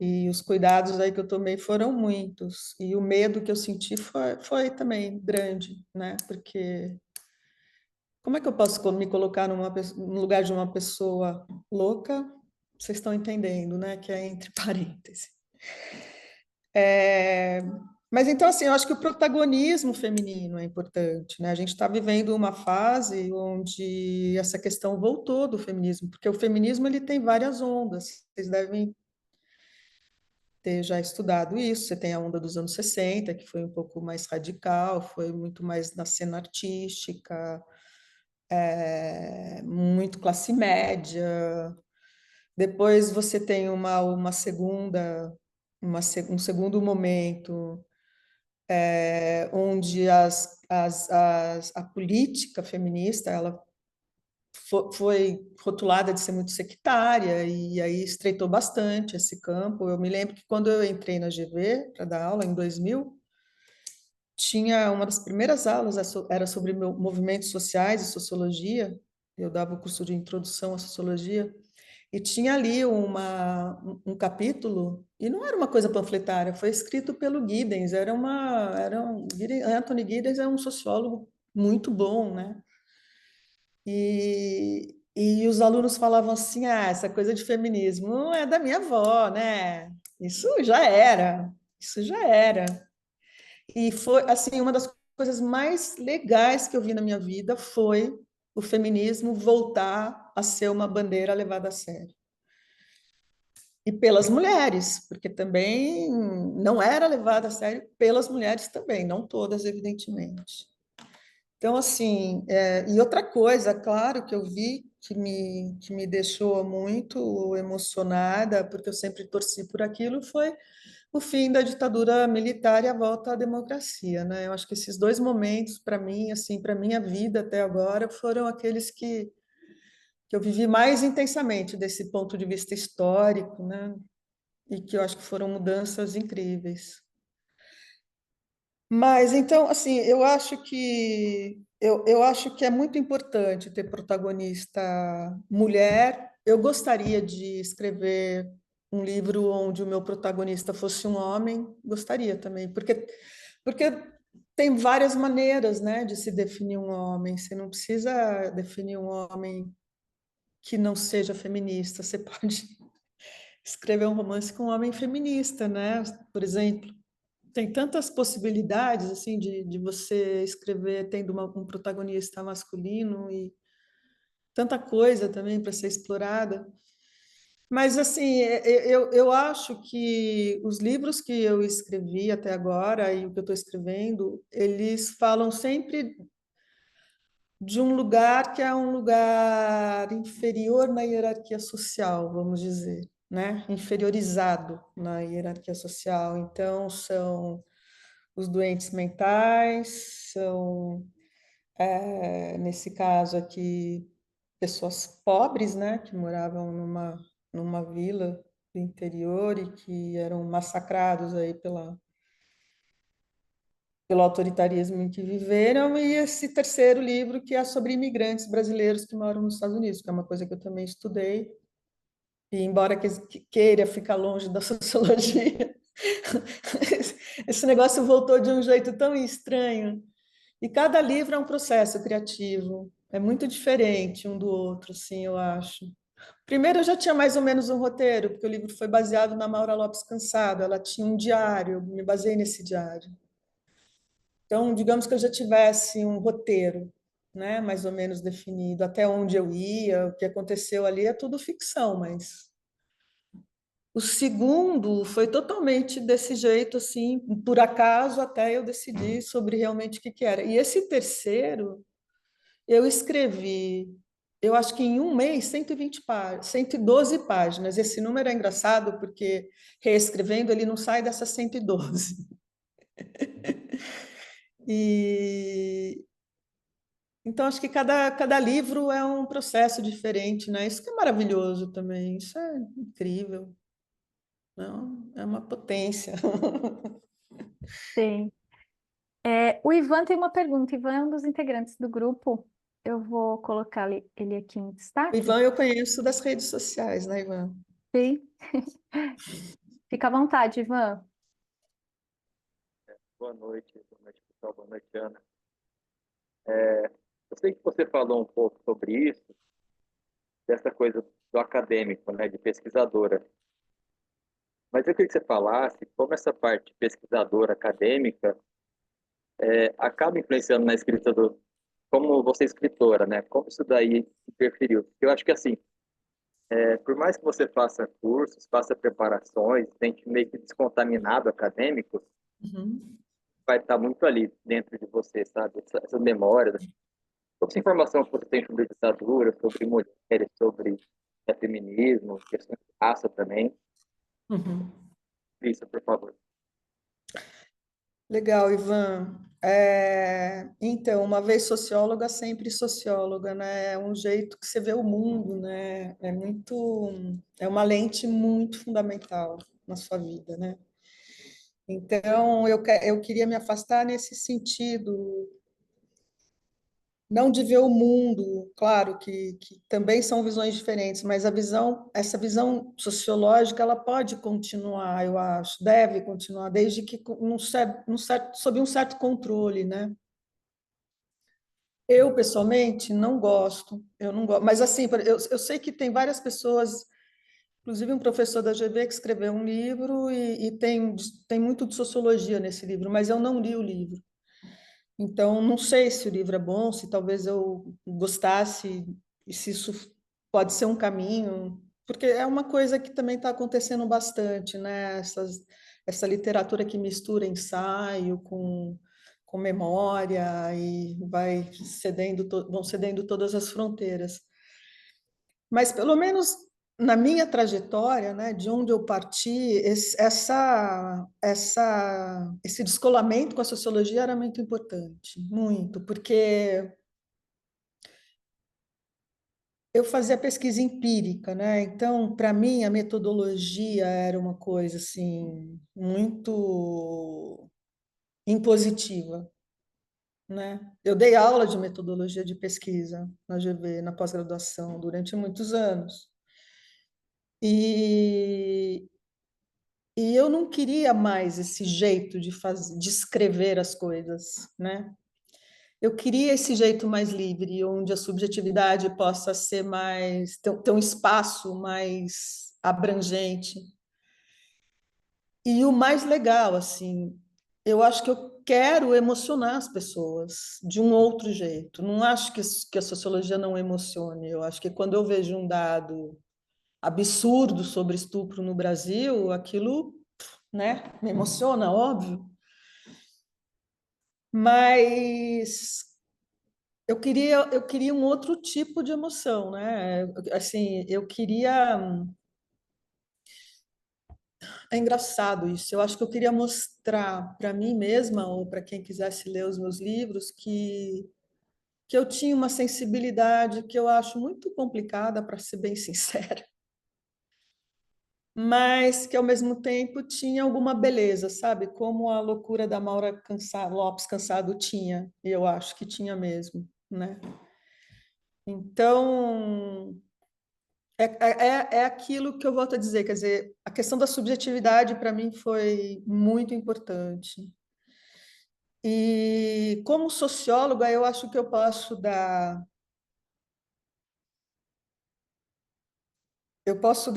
E os cuidados aí que eu tomei foram muitos. E o medo que eu senti foi também grande, né? Porque como é que eu posso me colocar no lugar de uma pessoa louca? Vocês estão entendendo, né? Que é entre parênteses. É, Mas então, assim, eu acho que o protagonismo feminino é importante, né? A gente está vivendo uma fase onde essa questão voltou do feminismo, porque o feminismo ele tem várias ondas. Vocês devem ter já estudado isso. Você tem a onda dos anos 60, que foi um pouco mais radical, foi muito mais na cena artística, muito classe média. Depois você tem um segundo momento onde a política feminista ela foi rotulada de ser muito sectária e aí estreitou bastante esse campo. Eu me lembro que quando eu entrei na GV para dar aula em 2000, tinha uma das primeiras aulas era sobre movimentos sociais e sociologia. Eu dava o curso de introdução à sociologia e tinha ali um capítulo, e não era uma coisa panfletária, foi escrito pelo Giddens, Anthony Giddens é um sociólogo muito bom, né? E os alunos falavam assim, essa coisa de feminismo não é da minha avó, né? Isso já era. E foi, assim, uma das coisas mais legais que eu vi na minha vida foi o feminismo voltar a ser uma bandeira levada a sério. e pelas mulheres, porque também não era levada a sério pelas mulheres também, não todas, evidentemente. Então, assim, e outra coisa, claro, que eu vi que me deixou muito emocionada, porque eu sempre torci por aquilo, foi o fim da ditadura militar e a volta à democracia, né? Eu acho que esses dois momentos, para mim, assim, para minha vida até agora, foram aqueles que eu vivi mais intensamente desse ponto de vista histórico, né? E que eu acho que foram mudanças incríveis. Mas então, assim, eu acho que é muito importante ter protagonista mulher. Eu gostaria de escrever um livro onde o meu protagonista fosse um homem, gostaria também, porque tem várias maneiras, né, de se definir um homem. Você não precisa definir um homem que não seja feminista. Você pode escrever um romance com um homem feminista, né? Por exemplo, tem tantas possibilidades assim de você escrever tendo um protagonista masculino e tanta coisa também para ser explorada. Mas assim, eu acho que os livros que eu escrevi até agora e o que eu estou escrevendo, eles falam sempre de um lugar que é um lugar inferior na hierarquia social, vamos dizer, né? Inferiorizado na hierarquia social. Então, são os doentes mentais, são, nesse caso aqui, pessoas pobres, né, que moravam numa vila do interior e que eram massacrados aí pelo autoritarismo em que viveram, e esse terceiro livro, que é sobre imigrantes brasileiros que moram nos Estados Unidos, que é uma coisa que eu também estudei, e embora queira ficar longe da sociologia, esse negócio voltou de um jeito tão estranho. E cada livro é um processo criativo, é muito diferente um do outro, assim, eu acho. Primeiro, eu já tinha mais ou menos um roteiro, porque o livro foi baseado na Maura Lopes Cansado, ela tinha um diário, eu me baseei nesse diário. Então, digamos que eu já tivesse um roteiro, né, mais ou menos definido, até onde eu ia, o que aconteceu ali é tudo ficção, mas o segundo foi totalmente desse jeito, assim, por acaso, até eu decidir sobre realmente o que que era. E esse terceiro, eu escrevi, eu acho que em um mês, 120 páginas, 112 páginas. Esse número é engraçado porque, reescrevendo, ele não sai dessas 112. E então, acho que cada livro é um processo diferente, né? Isso que é maravilhoso também, isso é incrível, não? É uma potência. Sim. O Ivan tem uma pergunta. Ivan é um dos integrantes do grupo. Eu vou colocar ele aqui em O destaque. Ivan eu conheço das redes sociais, né, Ivan? Sim. Fica à vontade, Ivan. Boa noite, pessoal. Boa noite, Ana. Eu sei que você falou um pouco sobre isso, dessa coisa do acadêmico, né, de pesquisadora. Mas eu queria que você falasse como essa parte pesquisadora acadêmica acaba influenciando na escrita como você é escritora, né? Como isso daí interferiu? Eu acho que assim, por mais que você faça cursos, faça preparações, tente meio que descontaminado acadêmico, Uhum. vai estar muito ali dentro de você, sabe? Essas memórias, toda essa informação que você tem sobre ditadura, sobre mulheres, sobre feminismo, questão de raça também. Uhum. Isso, por favor. Legal, Ivan. Então, uma vez socióloga, sempre socióloga, né? É um jeito que você vê o mundo, né? É uma lente muito fundamental na sua vida, né? Então, eu queria me afastar nesse sentido, não de ver o mundo, claro que também são visões diferentes, mas essa visão sociológica, ela pode continuar, eu acho, deve continuar, desde que sob um certo controle, né? Eu, pessoalmente, não gosto, eu não gosto, mas assim, eu sei que tem várias pessoas, inclusive um professor da GV que escreveu um livro e tem muito de sociologia nesse livro, mas eu não li o livro. Então, não sei se o livro é bom, se talvez eu gostasse, e se isso pode ser um caminho porque é uma coisa que também está acontecendo bastante, né? Essa literatura que mistura ensaio com memória e vão cedendo todas as fronteiras. Mas, pelo menos na minha trajetória, né, de onde eu parti, esse descolamento com a sociologia era muito importante, muito, porque eu fazia pesquisa empírica, né? Então, para mim, a metodologia era uma coisa assim muito impositiva, né? Eu dei aula de metodologia de pesquisa na GV, na pós-graduação, durante muitos anos. E, e eu não queria mais esse jeito de escrever as coisas, né? Eu queria esse jeito mais livre, onde a subjetividade possa ser mais, ter um espaço mais abrangente. E o mais legal, assim, eu acho que eu quero emocionar as pessoas de um outro jeito. Não acho que a sociologia não emocione. Eu acho que quando eu vejo um dado absurdo sobre estupro no Brasil, aquilo, né, me emociona, óbvio. Mas eu queria um outro tipo de emoção, né? Assim, eu queria. É engraçado isso. Eu acho que eu queria mostrar para mim mesma ou para quem quisesse ler os meus livros que eu tinha uma sensibilidade que eu acho muito complicada, para ser bem sincera, mas que ao mesmo tempo tinha alguma beleza, sabe? Como a loucura da Lopes Cansado tinha, e eu acho que tinha mesmo, né? Então, é aquilo que eu volto a dizer, quer dizer, a questão da subjetividade para mim foi muito importante. E como socióloga, eu acho que eu posso dar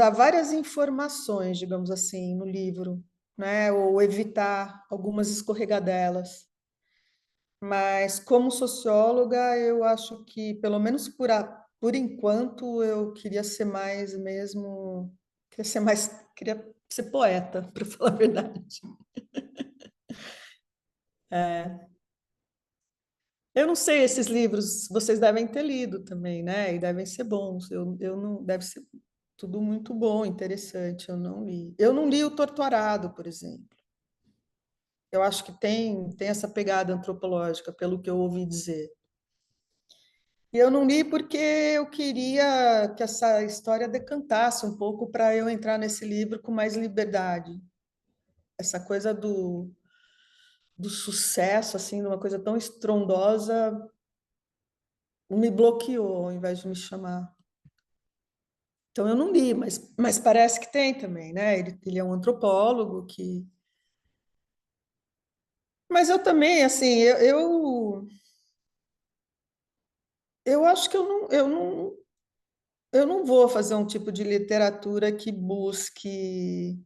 várias informações, digamos assim, no livro, né? Ou evitar algumas escorregadelas. Mas como socióloga, eu acho que, pelo menos por enquanto, eu queria ser mais mesmo, queria ser poeta, para falar a verdade. Eu não sei, esses livros vocês devem ter lido também, né? E devem ser bons. Eu não, deve ser tudo muito bom, interessante. Eu não li. Eu não li o Torturado, por exemplo. Eu acho que tem essa pegada antropológica, pelo que eu ouvi dizer. E eu não li porque eu queria que essa história decantasse um pouco para eu entrar nesse livro com mais liberdade. Essa coisa do sucesso, assim, de uma coisa tão estrondosa, me bloqueou ao invés de me chamar. Então eu não li, mas parece que tem também, né? Ele é um antropólogo que. Mas eu também, assim, eu acho que eu não vou fazer um tipo de literatura que busque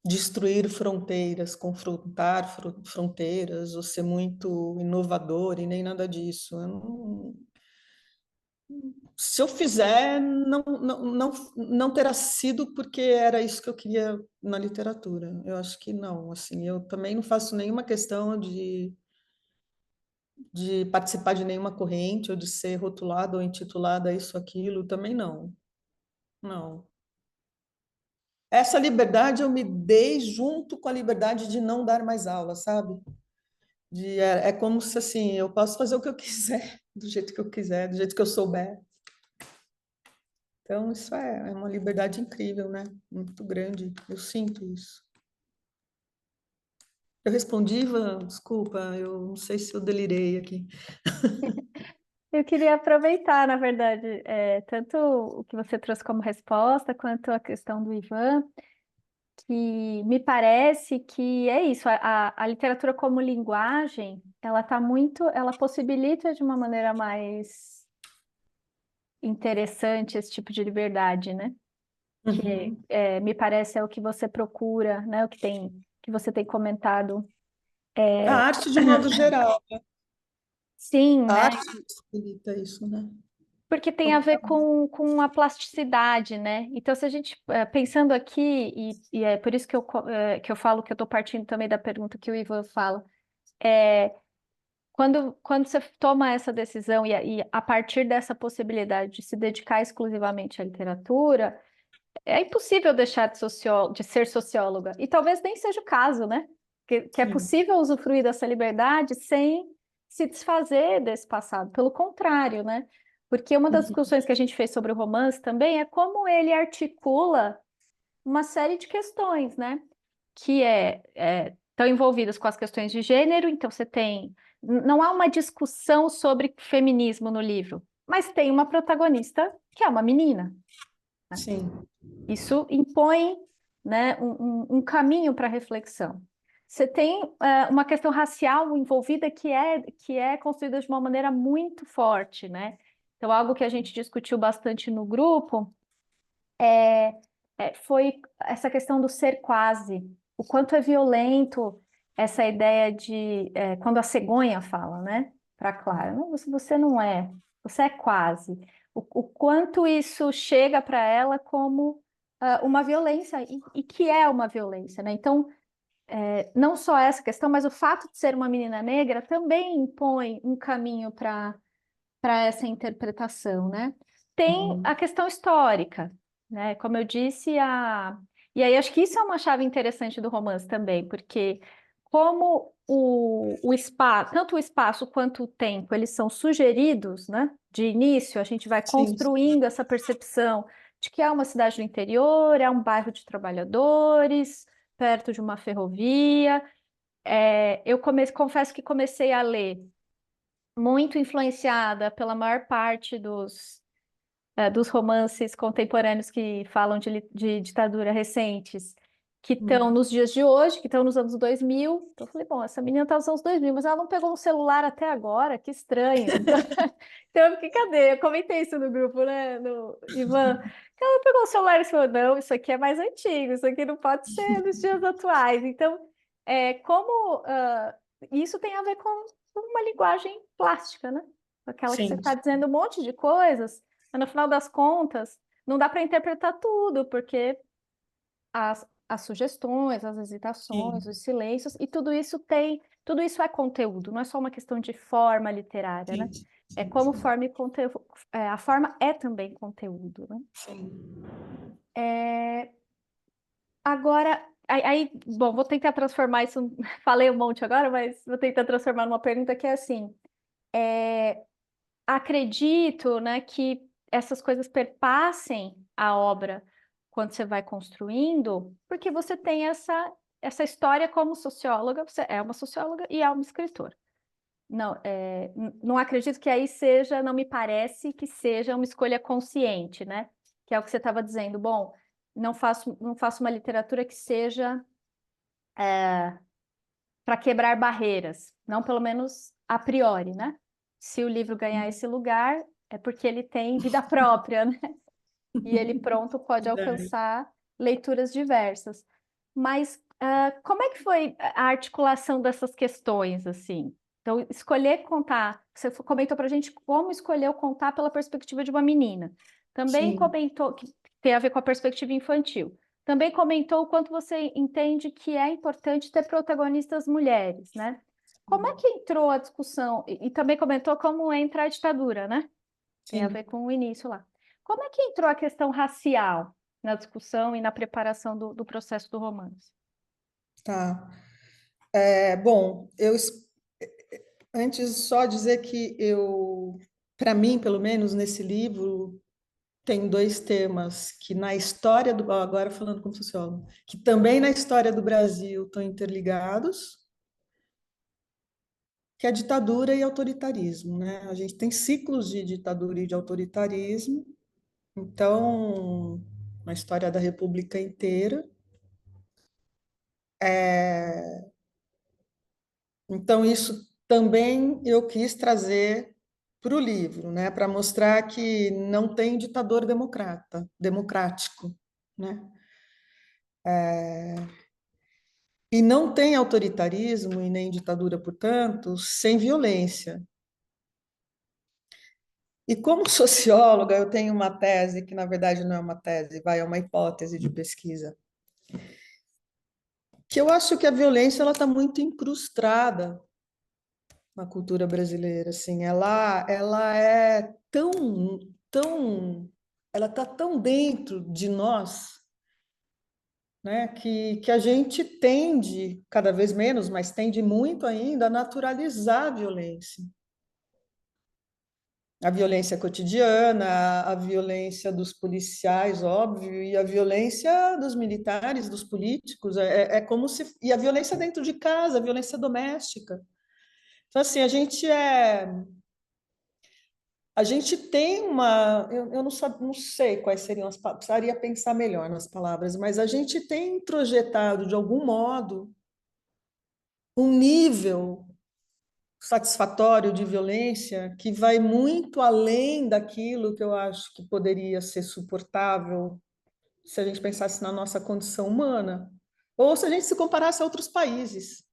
destruir fronteiras, confrontar fronteiras, ou ser muito inovador e nem nada disso. Se eu fizer, não terá sido porque era isso que eu queria na literatura. Eu acho que não. Assim, eu também não faço nenhuma questão de participar de nenhuma corrente ou de ser rotulada ou intitulada isso, aquilo. Também não. Não. Essa liberdade eu me dei junto com a liberdade de não dar mais aula, sabe? É como se assim, eu posso fazer o que eu quiser, do jeito que eu quiser, do jeito que eu souber. Então, isso é uma liberdade incrível, né? Muito grande. Eu sinto isso. Eu respondi, Ivan? Desculpa, eu não sei se eu delirei aqui. Eu queria aproveitar, na verdade, tanto o que você trouxe como resposta, quanto a questão do Ivan, que me parece que é isso, a literatura como linguagem, ela possibilita de uma maneira mais interessante esse tipo de liberdade, né? Que Uhum. me parece é o que você procura, né? Que você tem comentado. A arte, de modo geral, Sim, a né? arte possibilita isso, né? Porque tem a ver com a plasticidade, né? Então, se a gente, pensando aqui, e é por isso que eu falo que eu estou partindo também da pergunta que o Ivan fala, é, quando você toma essa decisão e a partir dessa possibilidade de se dedicar exclusivamente à literatura, é impossível deixar de ser socióloga. E talvez nem seja o caso, né? Que é Sim. possível usufruir dessa liberdade sem se desfazer desse passado. Pelo contrário, né? Porque uma das discussões que a gente fez sobre o romance também é como ele articula uma série de questões, né? Que estão envolvidas com as questões de gênero. Então, você tem. Não há uma discussão sobre feminismo no livro, mas tem uma protagonista que é uma menina. Sim. Isso impõe, né, um caminho para reflexão. Você tem uma questão racial envolvida que é construída de uma maneira muito forte, né? Então, algo que a gente discutiu bastante no grupo foi essa questão do ser quase, o quanto é violento essa ideia de quando a cegonha fala, né, para Clara, não, você não é, você é quase. O quanto isso chega para ela como uma violência e que é uma violência, né? Então, não só essa questão, mas o fato de ser uma menina negra também impõe um caminho para essa interpretação, né? Tem Uhum. a questão histórica, né? Como eu disse, e aí acho que isso é uma chave interessante do romance também, porque como tanto o espaço quanto o tempo, eles são sugeridos, né? De início, a gente vai Sim. construindo essa percepção de que é uma cidade do interior, é um bairro de trabalhadores, perto de uma ferrovia. Confesso que comecei a ler muito influenciada pela maior parte dos romances contemporâneos que falam de ditadura recentes, que estão Uhum. nos dias de hoje, que estão nos anos 2000. Então, eu falei, bom, essa menina está nos anos 2000, mas ela não pegou um celular até agora, que estranho. Então, eu fiquei, cadê? Eu comentei isso no grupo, né, no Ivan. Ela pegou o celular e falou, não, isso aqui é mais antigo, isso aqui não pode ser dos dias atuais. Então, isso tem a ver com uma linguagem plástica, né? Aquela que você Sim. está dizendo um monte de coisas, mas no final das contas, não dá para interpretar tudo, porque as sugestões, as hesitações, Sim. os silêncios, e tudo isso é conteúdo, não é só uma questão de forma literária, né? Sim. É Sim. como Sim. forma e conteúdo, a forma é também conteúdo, né? Sim. Agora, bom, vou tentar transformar isso, falei um monte agora, mas vou tentar transformar numa pergunta que é assim, acredito, né, que essas coisas perpassem a obra quando você vai construindo, porque você tem essa história como socióloga, você é uma socióloga e é uma escritora. Não, não acredito que aí seja, não me parece que seja uma escolha consciente, né? Que é o que você estava dizendo. Bom, não faço uma literatura que seja para quebrar barreiras, não pelo menos a priori, né? Se o livro ganhar esse lugar, é porque ele tem vida própria, né? E ele pronto pode Verdade. alcançar leituras diversas. Mas como é que foi a articulação dessas questões, assim? Então, escolher contar, você comentou para a gente como escolheu contar pela perspectiva de uma menina. Também Sim. comentou que tem a ver com a perspectiva infantil. Também comentou o quanto você entende que é importante ter protagonistas mulheres, né? Como é que entrou a discussão? E também comentou como entra a ditadura, né? Tem a ver Sim. com o início lá. Como é que entrou a questão racial na discussão e na preparação do processo do romance? Tá. Bom, antes só dizer que para mim, pelo menos nesse livro, tem dois temas que na história agora falando como sociólogo, que também na história do Brasil estão interligados, que é a ditadura e autoritarismo, né? A gente tem ciclos de ditadura e de autoritarismo, então, na história da República inteira. Então, isso também eu quis trazer para o livro, né? Para mostrar que não tem ditador democrático, né? E não tem autoritarismo e nem ditadura, portanto, sem violência. E como socióloga, eu tenho uma tese, que na verdade não é uma tese, é uma hipótese de pesquisa, que eu acho que a violência ela está muito incrustada na cultura brasileira, assim, ela é ela está tão dentro de nós, né, que a gente tende, cada vez menos, mas tende muito ainda a naturalizar a violência cotidiana, a violência dos policiais, óbvio, e a violência dos militares, dos políticos, é como se... E a violência dentro de casa, a violência doméstica. Então, assim, a gente tem uma... Eu não sei quais seriam as palavras, precisaria pensar melhor nas palavras, mas a gente tem introjetado, de algum modo, um nível satisfatório de violência que vai muito além daquilo que eu acho que poderia ser suportável se a gente pensasse na nossa condição humana, ou se a gente se comparasse a outros países.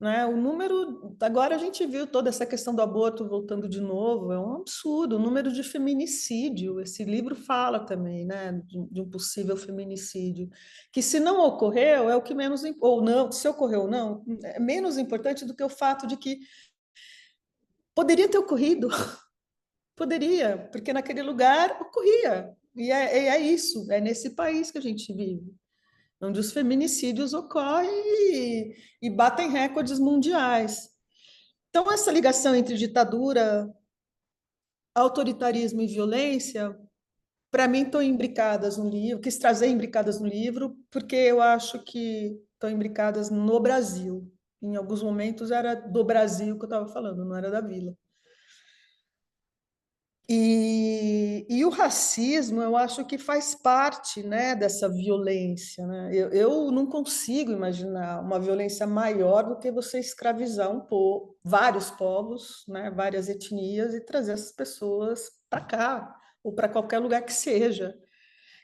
Né? O número, agora a gente viu toda essa questão do aborto voltando de novo, é um absurdo, o número de feminicídio, esse livro fala também, né, de um possível feminicídio, que se não ocorreu, é o que menos, ou não, se ocorreu ou não, é menos importante do que o fato de que poderia ter ocorrido, poderia, porque naquele lugar ocorria, e é isso, é nesse país que a gente vive, onde os feminicídios ocorrem e batem recordes mundiais. Então, essa ligação entre ditadura, autoritarismo e violência, para mim, estão imbricadas no livro, quis trazer imbricadas no livro, porque eu acho que estão imbricadas no Brasil. Em alguns momentos era do Brasil que eu estava falando, não era da Vila. E o racismo, eu acho que faz parte, né, dessa violência. Né? Eu não consigo imaginar uma violência maior do que você escravizar vários povos, né, várias etnias, e trazer essas pessoas para cá, ou para qualquer lugar que seja.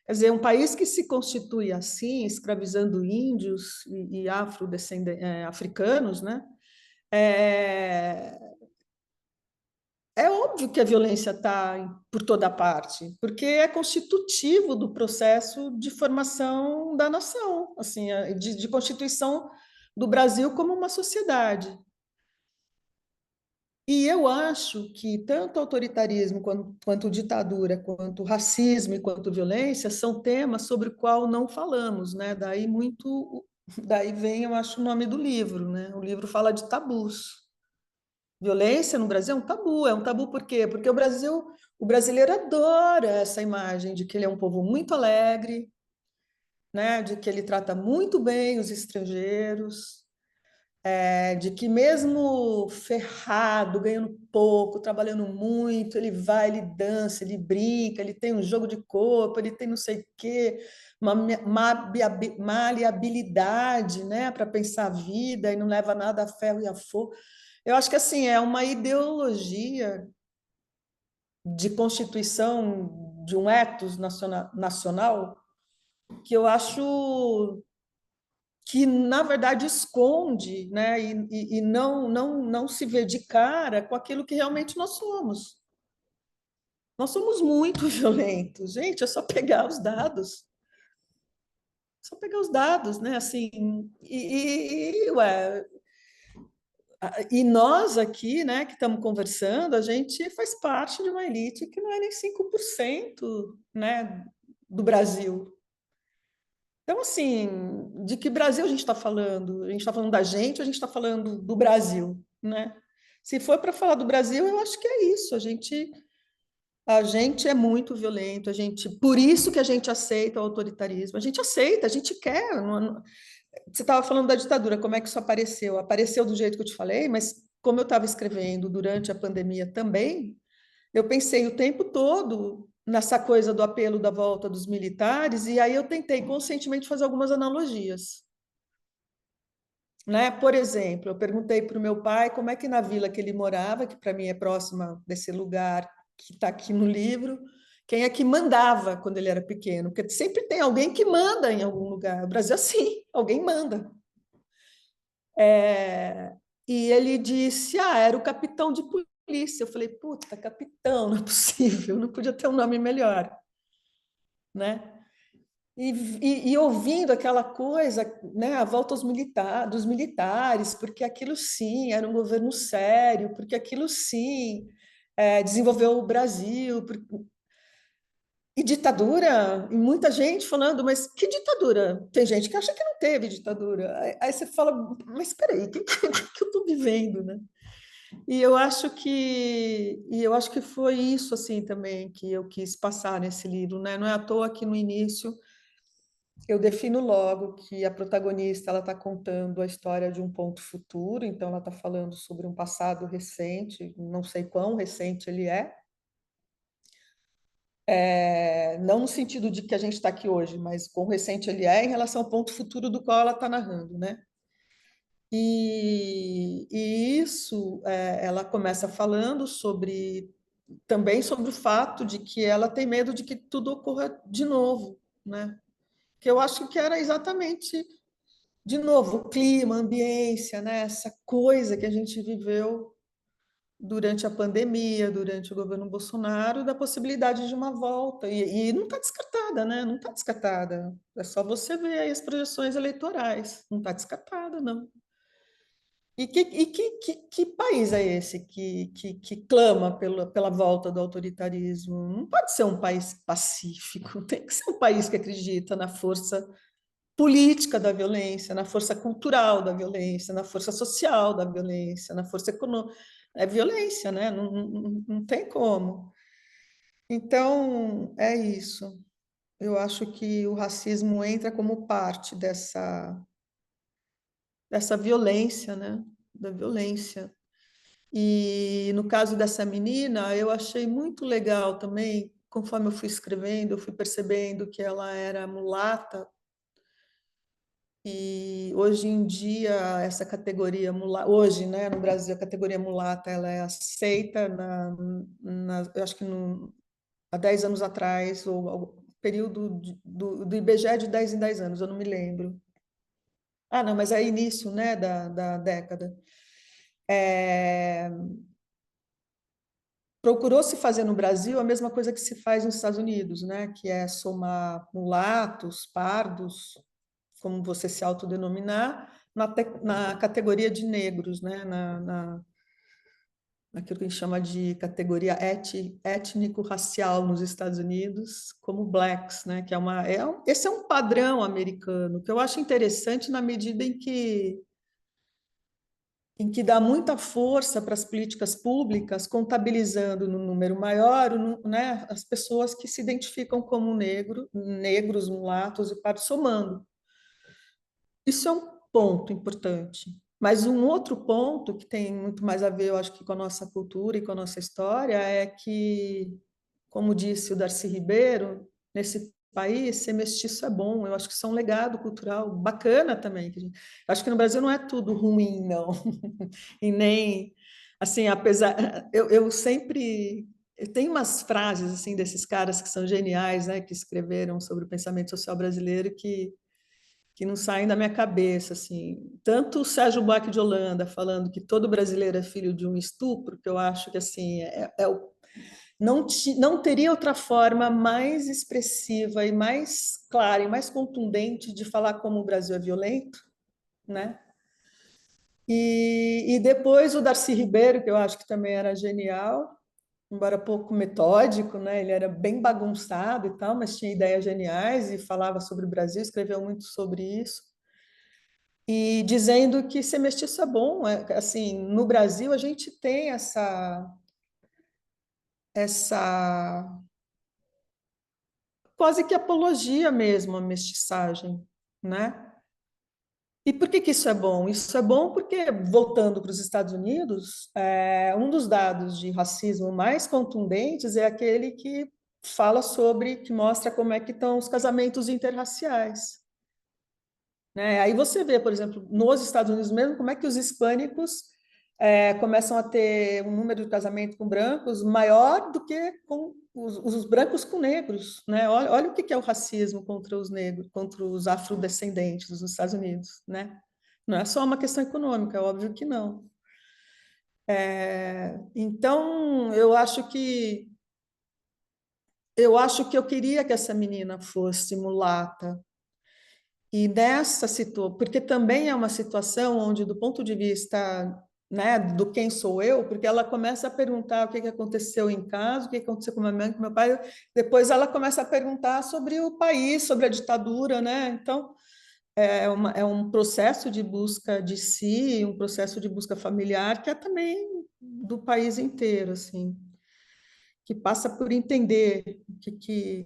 Quer dizer, um país que se constitui assim, escravizando índios e africanos, né, é, é óbvio que a violência está por toda parte, porque é constitutivo do processo de formação da nação, assim, de constituição do Brasil como uma sociedade. E eu acho que tanto autoritarismo quanto ditadura, quanto racismo e quanto violência são temas sobre o qual não falamos, né? Daí vem, eu acho, o nome do livro, né? O livro fala de tabus. Violência no Brasil é um tabu por quê? Porque o brasileiro adora essa imagem de que ele é um povo muito alegre, né? De que ele trata muito bem os estrangeiros, de que mesmo ferrado, ganhando pouco, trabalhando muito, ele vai, ele dança, ele brinca, ele tem um jogo de corpo, ele tem não sei o quê, uma maleabilidade, né? Para pensar a vida e não leva nada a ferro e a fogo. Eu acho que assim é uma ideologia de constituição de um ethos nacional que eu acho que na verdade esconde, né, e não se vê de cara com aquilo que realmente nós somos. Nós somos muito violentos, gente. É só pegar os dados, né? Assim, ué, e nós aqui, né, que estamos conversando, a gente faz parte de uma elite que não é nem 5%, né, do Brasil. Então, assim, de que Brasil a gente está falando? A gente está falando da gente ou a gente está falando do Brasil, né? Se for para falar do Brasil, eu acho que é isso. A gente é muito violento, por isso que a gente aceita o autoritarismo. A gente aceita, a gente quer. Você estava falando da ditadura, como é que isso apareceu? Apareceu do jeito que eu te falei, mas como eu estava escrevendo durante a pandemia também, eu pensei o tempo todo nessa coisa do apelo da volta dos militares, e aí eu tentei conscientemente fazer algumas analogias. Né? Por exemplo, eu perguntei para o meu pai como é que na vila que ele morava, que para mim é próxima desse lugar que está aqui no livro, quem é que mandava quando ele era pequeno? Porque sempre tem alguém que manda em algum lugar. O Brasil é assim, alguém manda. E ele disse, era o capitão de polícia. Eu falei, puta, capitão, não é possível, não podia ter um nome melhor, né? E ouvindo aquela coisa, né, a volta dos militares, porque aquilo sim era um governo sério, porque aquilo sim desenvolveu o Brasil. E ditadura, e muita gente falando, mas que ditadura? Tem gente que acha que não teve ditadura. Aí você fala, mas espera aí, o que eu estou vivendo, né? E eu acho que foi isso assim também que eu quis passar nesse livro, né? Não é à toa que no início eu defino logo que a protagonista ela está contando a história de um ponto futuro, então ela está falando sobre um passado recente, não sei quão recente ele não no sentido de que a gente está aqui hoje, mas quão recente ele é em relação ao ponto futuro do qual ela está narrando, né? E isso, ela começa falando também sobre o fato de que ela tem medo de que tudo ocorra de novo, né? Que eu acho que era exatamente, de novo, o clima, a ambiência, né? Essa coisa que a gente viveu durante a pandemia, durante o governo Bolsonaro, da possibilidade de uma volta. E não está descartada, né? Não está descartada. É só você ver aí as projeções eleitorais. Não está descartada, não. E que país é esse que clama pela volta do autoritarismo? Não pode ser um país pacífico, tem que ser um país que acredita na força política da violência, na força cultural da violência, na força social da violência, na força econômica. É violência, né? Não, não tem como. Então, é isso. Eu acho que o racismo entra como parte dessa violência, né? Da violência. E no caso dessa menina, eu achei muito legal também, conforme eu fui escrevendo, eu fui percebendo que ela era mulata. E hoje em dia, essa categoria mulata, hoje, né, no Brasil, a categoria mulata, ela é aceita eu acho que há 10 anos atrás, ou período do IBGE de 10 em 10 anos, eu não me lembro. Ah, não, mas é início, né, da década. Procurou se fazer no Brasil a mesma coisa que se faz nos Estados Unidos, né, que é somar mulatos, pardos, como você se autodenominar, na categoria de negros, né? Naquilo que a gente chama de categoria étnico-racial nos Estados Unidos, como blacks, né? Que esse é um padrão americano, que eu acho interessante na medida em que dá muita força para as políticas públicas, contabilizando no número maior, né, as pessoas que se identificam como negros, mulatos e pardos, somando. Isso é um ponto importante. Mas um outro ponto que tem muito mais a ver, eu acho que com a nossa cultura e com a nossa história, é que, como disse o Darcy Ribeiro, nesse país, ser mestiço é bom. Eu acho que isso é um legado cultural bacana também. Eu acho que no Brasil não é tudo ruim, não. E nem, assim, apesar... Eu sempre... Eu tenho umas frases, assim, desses caras que são geniais, né, que escreveram sobre o pensamento social brasileiro, que não saem da minha cabeça, assim. Tanto o Sérgio Buarque de Holanda falando que todo brasileiro é filho de um estupro, que eu acho que assim não teria outra forma mais expressiva e mais clara e mais contundente de falar como o Brasil é violento, né? E depois o Darcy Ribeiro, que eu acho que também era genial, embora pouco metódico, né? Ele era bem bagunçado e tal, mas tinha ideias geniais e falava sobre o Brasil, escreveu muito sobre isso. E dizendo que ser mestiço é bom. Assim, no Brasil a gente tem essa quase que apologia mesmo à mestiçagem, né? E por que isso é bom? Isso é bom porque, voltando para os Estados Unidos, um dos dados de racismo mais contundentes é aquele que fala sobre, que mostra como é que estão os casamentos interraciais. Né? Aí você vê, por exemplo, nos Estados Unidos mesmo, como é que os hispânicos começam a ter um número de casamento com brancos maior do que com os brancos com negros. Né? Olha o que é o racismo contra os negros, contra os afrodescendentes nos Estados Unidos. Né? Não é só uma questão econômica, é óbvio que não. Então, eu acho que eu queria que essa menina fosse mulata. E nessa situação, porque também é uma situação onde, do ponto de vista, né, do quem sou eu, porque ela começa a perguntar o que aconteceu em casa, o que aconteceu com minha mãe, com meu pai, depois ela começa a perguntar sobre o país, sobre a ditadura, né? Então, é um processo de busca de si, um processo de busca familiar que é também do país inteiro, assim, que passa por entender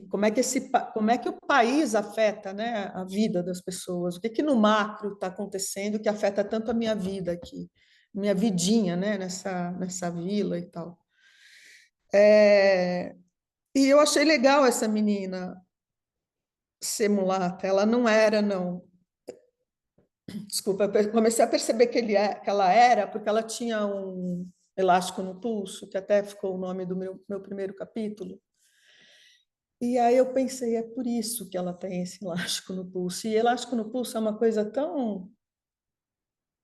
como é que o país afeta, né, a vida das pessoas, o que que no macro está acontecendo que afeta tanto a minha vida aqui, minha vidinha, né, nessa vila e tal. E eu achei legal essa menina ser mulata, ela não era, não. Desculpa, eu comecei a perceber que ela era, porque ela tinha um elástico no pulso, que até ficou o nome do meu primeiro capítulo. E aí eu pensei, é por isso que ela tem esse elástico no pulso. E elástico no pulso é uma coisa tão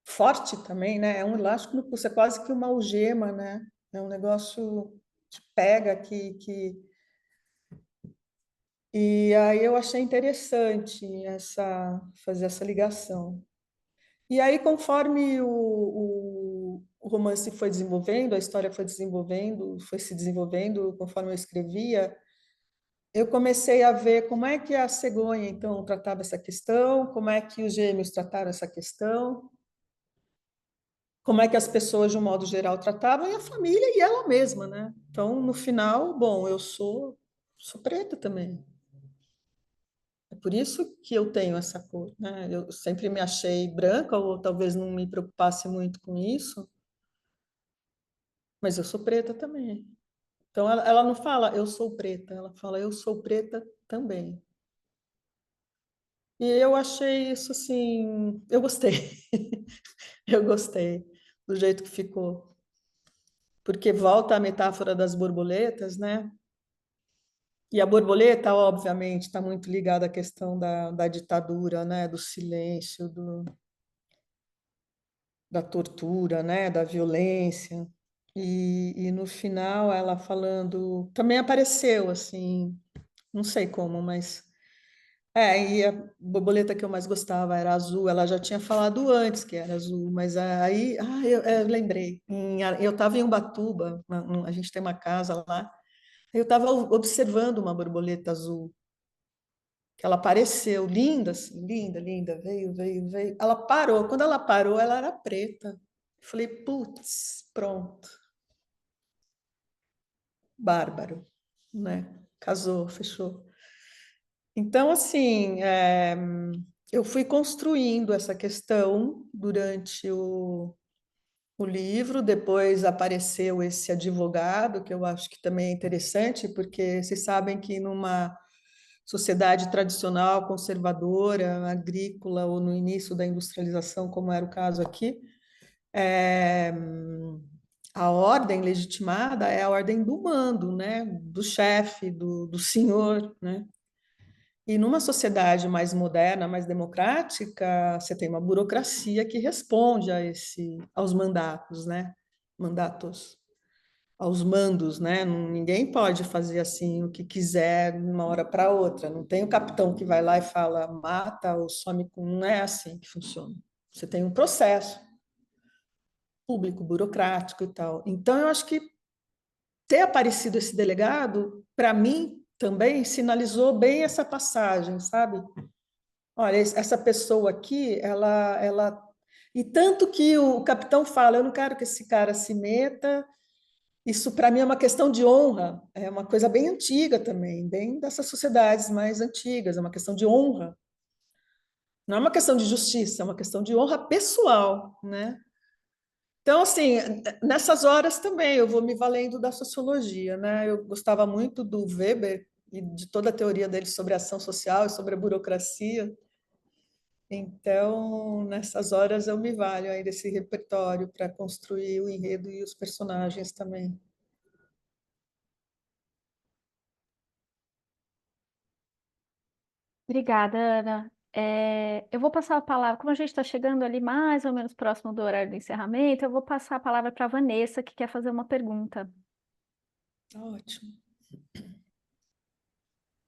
forte também, né? É um elástico no pulso, é quase que uma algema, né? É um negócio que pega, E aí eu achei interessante fazer essa ligação. E aí, conforme o romance foi desenvolvendo, a história foi desenvolvendo, foi se desenvolvendo, conforme eu escrevia, eu comecei a ver como é que a cegonha, então, tratava essa questão, como é que os gêmeos trataram essa questão, como é que as pessoas, de um modo geral, tratavam, e a família e ela mesma, né? Então, no final, bom, sou preta também. É por isso que eu tenho essa cor, né? Eu sempre me achei branca, ou talvez não me preocupasse muito com isso, mas eu sou preta também. Então, ela não fala eu sou preta, ela fala eu sou preta também. E eu achei isso assim, eu gostei. Eu gostei do jeito que ficou. Porque volta a metáfora das borboletas, né? E a borboleta, obviamente, está muito ligada à questão da ditadura, né? Do silêncio, da tortura, né? Da violência. E no final, ela falando. Também apareceu, assim, não sei como, mas. E a borboleta que eu mais gostava era azul. Ela já tinha falado antes que era azul, mas aí, eu lembrei. Eu estava em Ubatuba, a gente tem uma casa lá. Eu estava observando uma borboleta azul, que ela apareceu, linda, assim, linda, linda, veio, veio, veio. Ela parou. Quando ela parou, ela era preta. Eu falei, putz, pronto, bárbaro, né? Casou, fechou. Então, assim, eu fui construindo essa questão durante o livro, depois apareceu esse advogado, que eu acho que também é interessante, porque vocês sabem que numa sociedade tradicional, conservadora, agrícola, ou no início da industrialização, como era o caso aqui, é, a ordem legitimada é a ordem do mando, né? Do chefe, do senhor, né? E numa sociedade mais moderna, mais democrática, você tem uma burocracia que responde aos mandatos, né? Mandatos, aos mandos, né? Ninguém pode fazer assim o que quiser de uma hora para outra. Não tem o capitão que vai lá e fala mata ou some com. Não é assim que funciona. Você tem um processo público, burocrático e tal. Então, eu acho que ter aparecido esse delegado, para mim, também sinalizou bem essa passagem, sabe? Olha, essa pessoa aqui, ela. E tanto que o capitão fala: eu não quero que esse cara se meta. Isso, para mim, é uma questão de honra, é uma coisa bem antiga também, bem dessas sociedades mais antigas, é uma questão de honra. Não é uma questão de justiça, é uma questão de honra pessoal, né? Então, assim, nessas horas também eu vou me valendo da sociologia, né? Eu gostava muito do Weber e de toda a teoria dele sobre a ação social e sobre a burocracia. Então, nessas horas eu me valho aí desse repertório para construir o enredo e os personagens também. Obrigada, Ana. Eu vou passar a palavra, como a gente está chegando ali mais ou menos próximo do horário do encerramento, eu vou passar a palavra para a Vanessa, que quer fazer uma pergunta. Tá ótimo.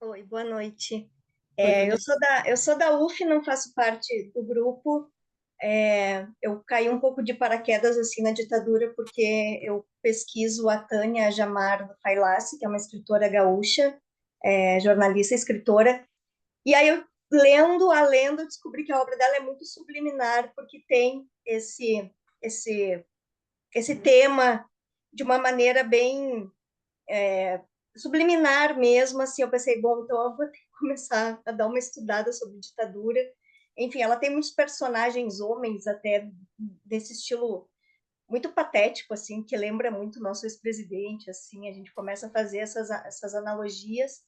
Oi, boa noite. Oi, Eu Vanessa. sou da UF, não faço parte do grupo. Eu caí um pouco de paraquedas assim na ditadura, porque eu pesquiso a Tânia Jamar Failassi, que é uma escritora gaúcha, jornalista, escritora. E aí eu lendo, eu descobri que a obra dela é muito subliminar, porque tem esse, esse tema de uma maneira bem subliminar mesmo, assim, eu pensei, bom, então eu vou ter que começar a dar uma estudada sobre ditadura. Enfim, ela tem muitos personagens homens até desse estilo muito patético, assim, que lembra muito o nosso ex-presidente, assim, a gente começa a fazer essas analogias.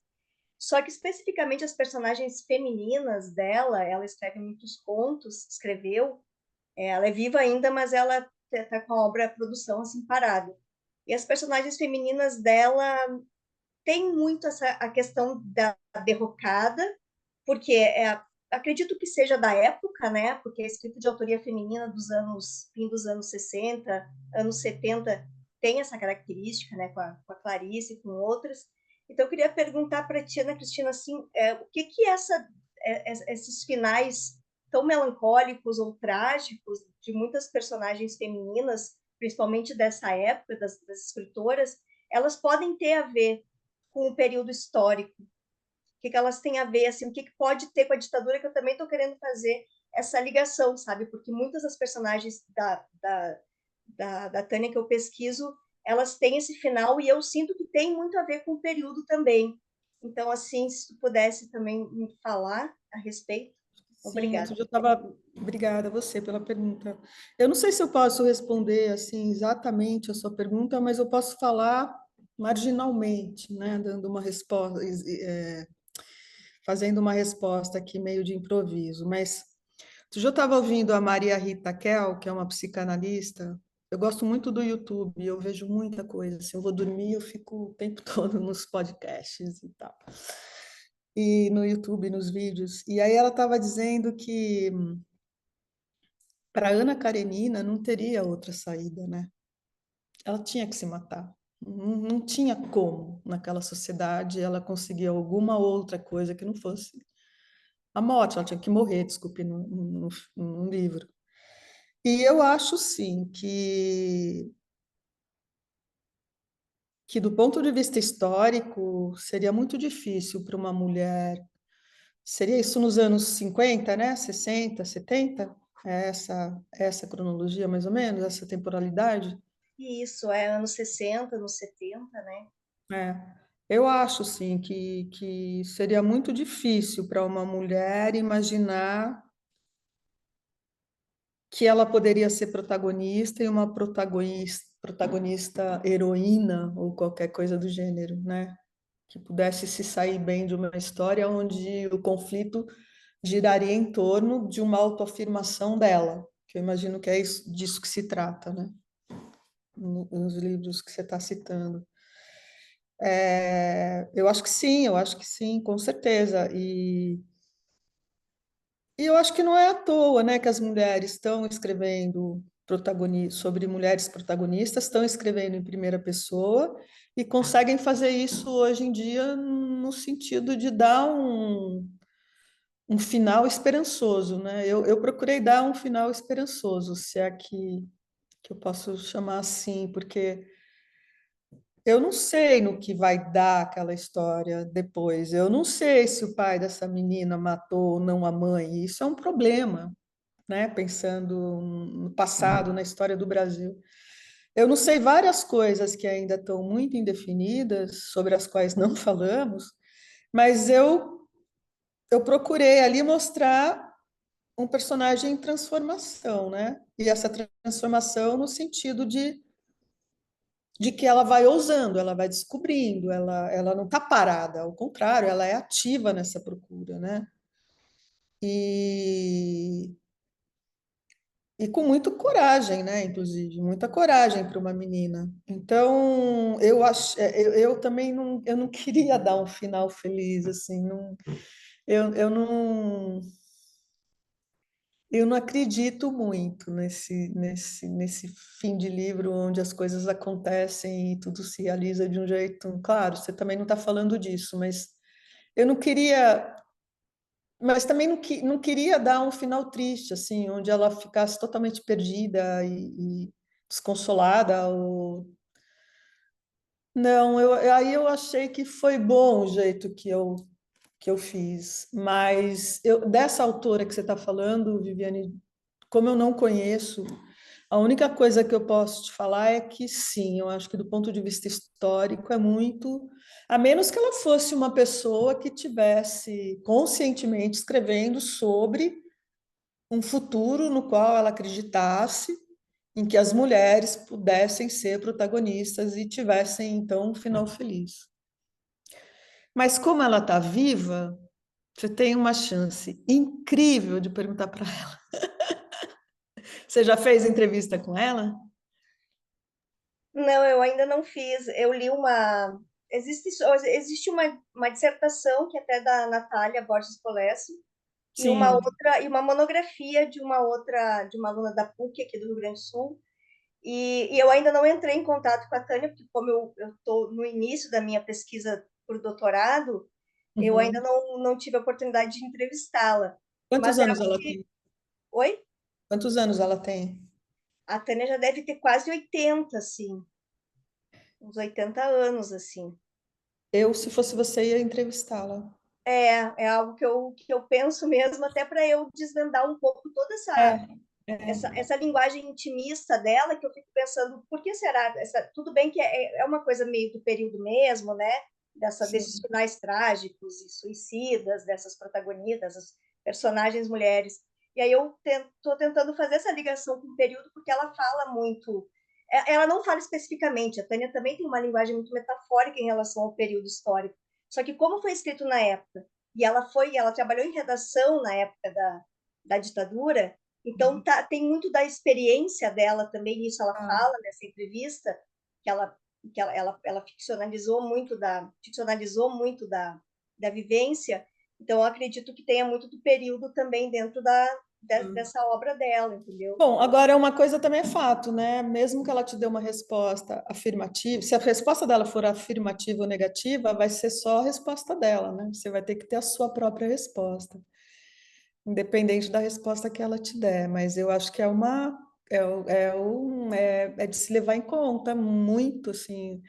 Só que especificamente as personagens femininas dela, ela escreve muitos contos, escreveu, ela é viva ainda, mas ela está com a obra, a produção assim parada. E as personagens femininas dela tem muito a questão da derrocada, porque acredito que seja da época, né? Porque é escrita de autoria feminina fim dos anos 60, anos 70, tem essa característica, né? Com a Clarice e com outras. Então, eu queria perguntar para a tia, Ana Cristina, assim, o que esses finais tão melancólicos ou trágicos de muitas personagens femininas, principalmente dessa época, das escritoras, elas podem ter a ver com o período histórico? O que elas têm a ver, assim, o que pode ter com a ditadura, que eu também estou querendo fazer essa ligação, sabe? Porque muitas das personagens da Tânia que eu pesquiso, elas têm esse final e eu sinto que tem muito a ver com o período também. Então, assim, se tu pudesse também me falar a respeito. Sim, Obrigada. outro dia eu estava. Obrigada a você pela pergunta. Eu não sei se eu posso responder assim exatamente a sua pergunta, mas eu posso falar marginalmente, né, dando uma resposta, fazendo uma resposta aqui meio de improviso. Mas outro dia eu estava ouvindo a Maria Rita Kell, que é uma psicanalista. Eu gosto muito do YouTube, eu vejo muita coisa. Se eu vou dormir, eu fico o tempo todo nos podcasts e tal. E no YouTube, nos vídeos. E aí ela estava dizendo que para Ana Karenina não teria outra saída, né? Ela tinha que se matar. Não tinha como, naquela sociedade, ela conseguir alguma outra coisa que não fosse a morte. Ela tinha que morrer, desculpe, no livro. E eu acho, sim, que do ponto de vista histórico, seria muito difícil para uma mulher. Seria isso nos anos 50, né? 60, 70? Essa cronologia, mais ou menos, essa temporalidade? E isso é anos 60, anos 70, né? É. Eu acho, sim, que seria muito difícil para uma mulher imaginar que ela poderia ser protagonista e uma protagonista heroína ou qualquer coisa do gênero, né? Que pudesse se sair bem de uma história onde o conflito giraria em torno de uma autoafirmação dela, que eu imagino que é disso que se trata, né? Nos livros que você está citando. Eu acho que sim, com certeza. E eu acho que não é à toa, né, que as mulheres estão escrevendo sobre mulheres protagonistas, estão escrevendo em primeira pessoa e conseguem fazer isso hoje em dia no sentido de dar um final esperançoso, né? Eu procurei dar um final esperançoso, se é que eu posso chamar assim, porque eu não sei no que vai dar aquela história depois. Eu não sei se o pai dessa menina matou ou não a mãe. Isso é um problema, né? Pensando no passado, na história do Brasil. Eu não sei várias coisas que ainda estão muito indefinidas, sobre as quais não falamos, mas eu procurei ali mostrar um personagem em transformação, né? E essa transformação no sentido de que ela vai ousando, ela vai descobrindo, ela não está parada, ao contrário, ela é ativa nessa procura, né? E, e com muita coragem, né? Inclusive, muita coragem para uma menina. Então, eu também eu não queria dar um final feliz, assim, não, eu não. Eu não acredito muito nesse fim de livro onde as coisas acontecem e tudo se realiza de um jeito. Claro, você também não está falando disso, mas eu não queria. Mas também não queria dar um final triste, assim, onde ela ficasse totalmente perdida e desconsolada. Não, aí eu achei que foi bom o jeito que eu fiz. Mas dessa autora que você está falando, Viviane, como eu não conheço, a única coisa que eu posso te falar é que sim, eu acho que do ponto de vista histórico é muito, a menos que ela fosse uma pessoa que tivesse conscientemente escrevendo sobre um futuro no qual ela acreditasse em que as mulheres pudessem ser protagonistas e tivessem então um final feliz. Mas como ela está viva, você tem uma chance incrível de perguntar para ela. Você já fez entrevista com ela? Não, eu ainda não fiz. Eu li uma. Existe uma dissertação que é até da Natália Borges Polesso, e uma Sim. outra, e uma monografia de uma outra, de uma aluna da PUC aqui do Rio Grande do Sul. E eu ainda não entrei em contato com a Tânia, porque como eu estou no início da minha pesquisa por doutorado, eu ainda Uhum. não tive a oportunidade de entrevistá-la. Quantos Mas é anos algo ela que. tem? Oi? Quantos anos ela tem? A Tânia já deve ter quase 80, assim, uns 80 anos, assim. Eu, se fosse você, ia entrevistá-la. É algo que eu penso mesmo, até para eu desvendar um pouco toda É, essa, é, essa, essa linguagem intimista dela, que eu fico pensando, por que será? Tudo bem que é uma coisa meio do período mesmo, né? Desses sim. finais trágicos e suicidas, dessas protagonistas, das personagens mulheres. E aí eu estou tentando fazer essa ligação com o período, porque ela fala muito. Ela não fala especificamente, a Tânia também tem uma linguagem muito metafórica em relação ao período histórico. Só que como foi escrito na época, e ela trabalhou em redação na época da ditadura, então tem muito da experiência dela também, isso ela Ah, fala nessa entrevista, que ela ficcionalizou muito da vivência, então eu acredito que tenha muito do período também dentro hum. dessa obra dela, entendeu? Bom, agora uma coisa também é fato, né? Mesmo que ela te dê uma resposta afirmativa, se a resposta dela for afirmativa ou negativa, vai ser só a resposta dela, né? Você vai ter que ter a sua própria resposta, independente da resposta que ela te der. Mas eu acho que é de se levar em conta muito, assim,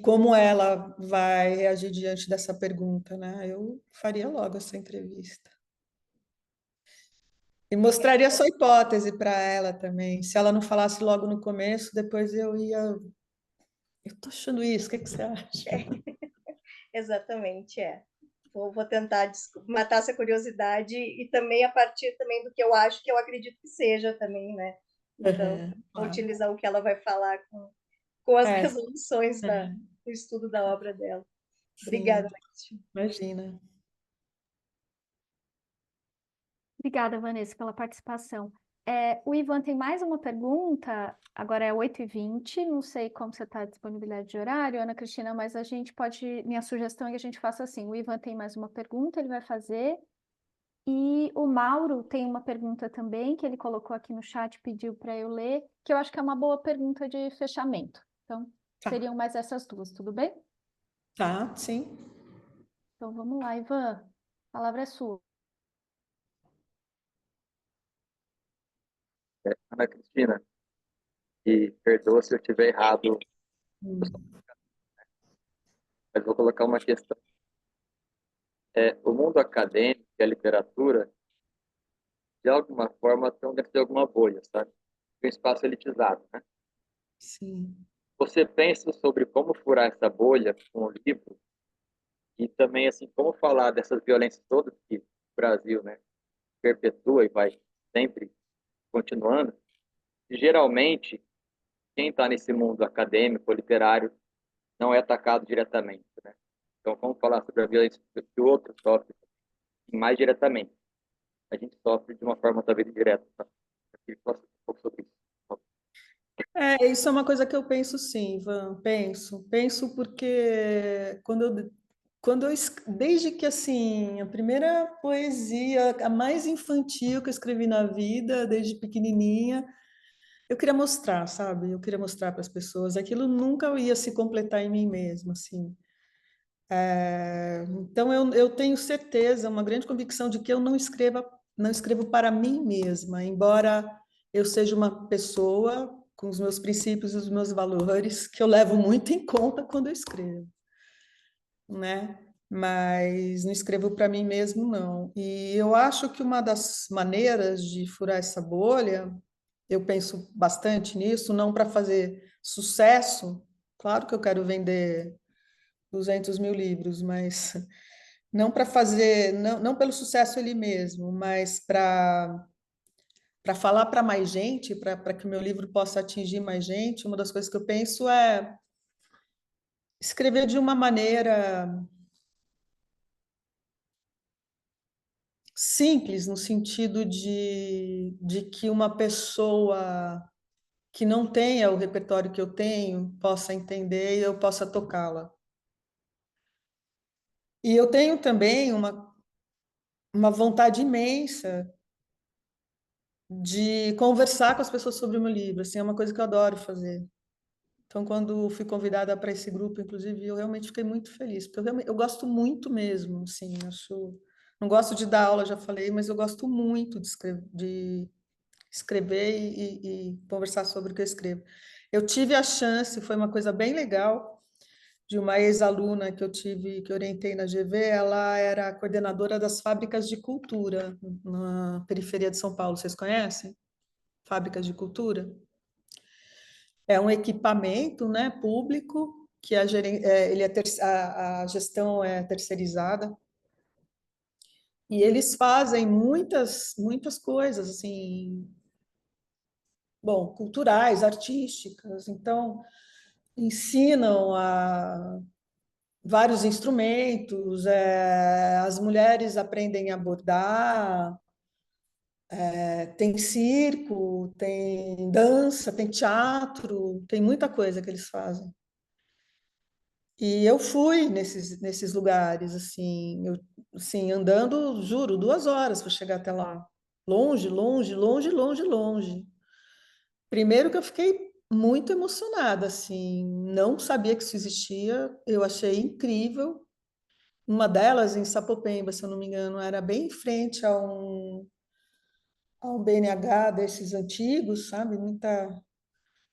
como ela vai reagir diante dessa pergunta, né? Eu faria logo essa entrevista. E mostraria a sua hipótese para ela também. Se ela não falasse logo no começo, depois eu ia. Eu tô achando isso, o que que você acha? Exatamente, é. Vou tentar matar essa curiosidade e também a partir também do que eu acho, que eu acredito que seja também, né? Então, Uhum, vou claro. utilizar o que ela vai falar com as É, resoluções é, do estudo da obra dela. Obrigada, sim, Cristian. imagina. Obrigada, Vanessa, pela participação. O Ivan tem mais uma pergunta, agora é 8h20, não sei como você está a disponibilidade de horário, Ana Cristina, mas a gente pode, minha sugestão é que a gente faça assim, o Ivan tem mais uma pergunta, ele vai fazer, e o Mauro tem uma pergunta também, que ele colocou aqui no chat, pediu para eu ler, que eu acho que é uma boa pergunta de fechamento. Então, Tá, seriam mais essas duas, tudo bem? tá, sim. Então, vamos lá, Ivan, a palavra é sua. Ana Cristina, e perdoa se eu estiver errado, Hum, mas vou colocar uma questão. O mundo acadêmico e a literatura, de alguma forma, estão dentro de alguma bolha, sabe? Um espaço elitizado, né? sim. Você pensa sobre como furar essa bolha com o livro e também, assim, como falar dessas violências todas que o Brasil, né, perpetua e vai sempre continuando. E, geralmente, quem está nesse mundo acadêmico, literário, não é atacado diretamente, né? Então, como falar sobre a violência que o outro sofre mais diretamente? A gente sofre de uma forma talvez indireta. Tá? Eu queria falar um pouco sobre isso. Isso é uma coisa que eu penso sim, Ivan, penso porque desde que assim, a primeira poesia, a mais infantil que eu escrevi na vida, desde pequenininha, eu queria mostrar, sabe? Eu queria mostrar para as pessoas. Aquilo nunca ia se completar em mim mesma, assim. Então eu tenho certeza, uma grande convicção de que eu não escrevo para mim mesma, embora eu seja uma pessoa com os meus princípios e os meus valores que eu levo muito em conta quando eu escrevo, né? Mas não escrevo para mim mesmo, não. E eu acho que uma das maneiras de furar essa bolha, eu penso bastante nisso, não para fazer sucesso. Claro que eu quero vender 200 mil livros, mas não para fazer, não pelo sucesso ele mesmo, mas para falar para mais gente, para que o meu livro possa atingir mais gente. Uma das coisas que eu penso é escrever de uma maneira simples, no sentido de que uma pessoa que não tenha o repertório que eu tenho possa entender e eu possa tocá-la. E eu tenho também uma vontade imensa de conversar com as pessoas sobre o meu livro, assim, é uma coisa que eu adoro fazer. Então, quando fui convidada para esse grupo, inclusive, eu realmente fiquei muito feliz, porque eu gosto muito mesmo, assim, acho, não gosto de dar aula, já falei, mas eu gosto muito de escrever e conversar sobre o que eu escrevo. Eu tive a chance, foi uma coisa bem legal, de uma ex-aluna que eu tive, que eu orientei na GV, ela era coordenadora das fábricas de cultura na periferia de São Paulo, vocês conhecem? Fábricas de cultura? É um equipamento, né, público, que a gestão é terceirizada, e eles fazem muitas coisas, assim, bom, culturais, artísticas, então ensinam a vários instrumentos, as mulheres aprendem a bordar, tem circo, tem dança, tem teatro, tem muita coisa que eles fazem. E eu fui nesses lugares, assim, assim, andando, juro, 2 horas para chegar até lá. Longe, longe, longe, longe, longe. Primeiro que eu fiquei muito emocionada, assim, não sabia que isso existia, eu achei incrível. Uma delas, em Sapopemba, se eu não me engano, era bem em frente a um BNH desses antigos, sabe?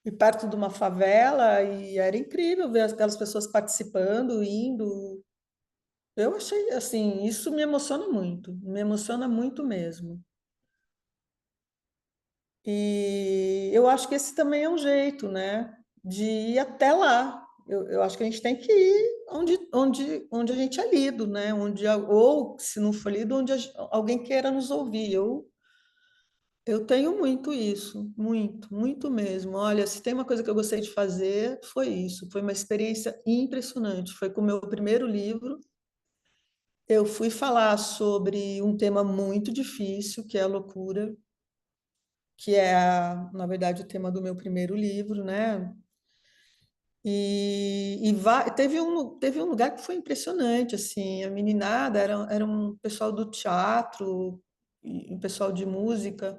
E perto de uma favela, e era incrível ver aquelas pessoas participando, indo. Eu achei, assim, isso me emociona muito mesmo. E eu acho que esse também é um jeito, né, de ir até lá. Eu acho que a gente tem que ir onde a gente é lido, né, ou, se não for lido, onde alguém queira nos ouvir. Eu tenho muito isso, muito, muito mesmo. Olha, se tem uma coisa que eu gostei de fazer, foi isso. Foi uma experiência impressionante. Foi com o meu primeiro livro. Eu fui falar sobre um tema muito difícil, que é a loucura, que é, na verdade, o tema do meu primeiro livro, né? Teve um lugar que foi impressionante, assim, a meninada era um pessoal do teatro, e um pessoal de música,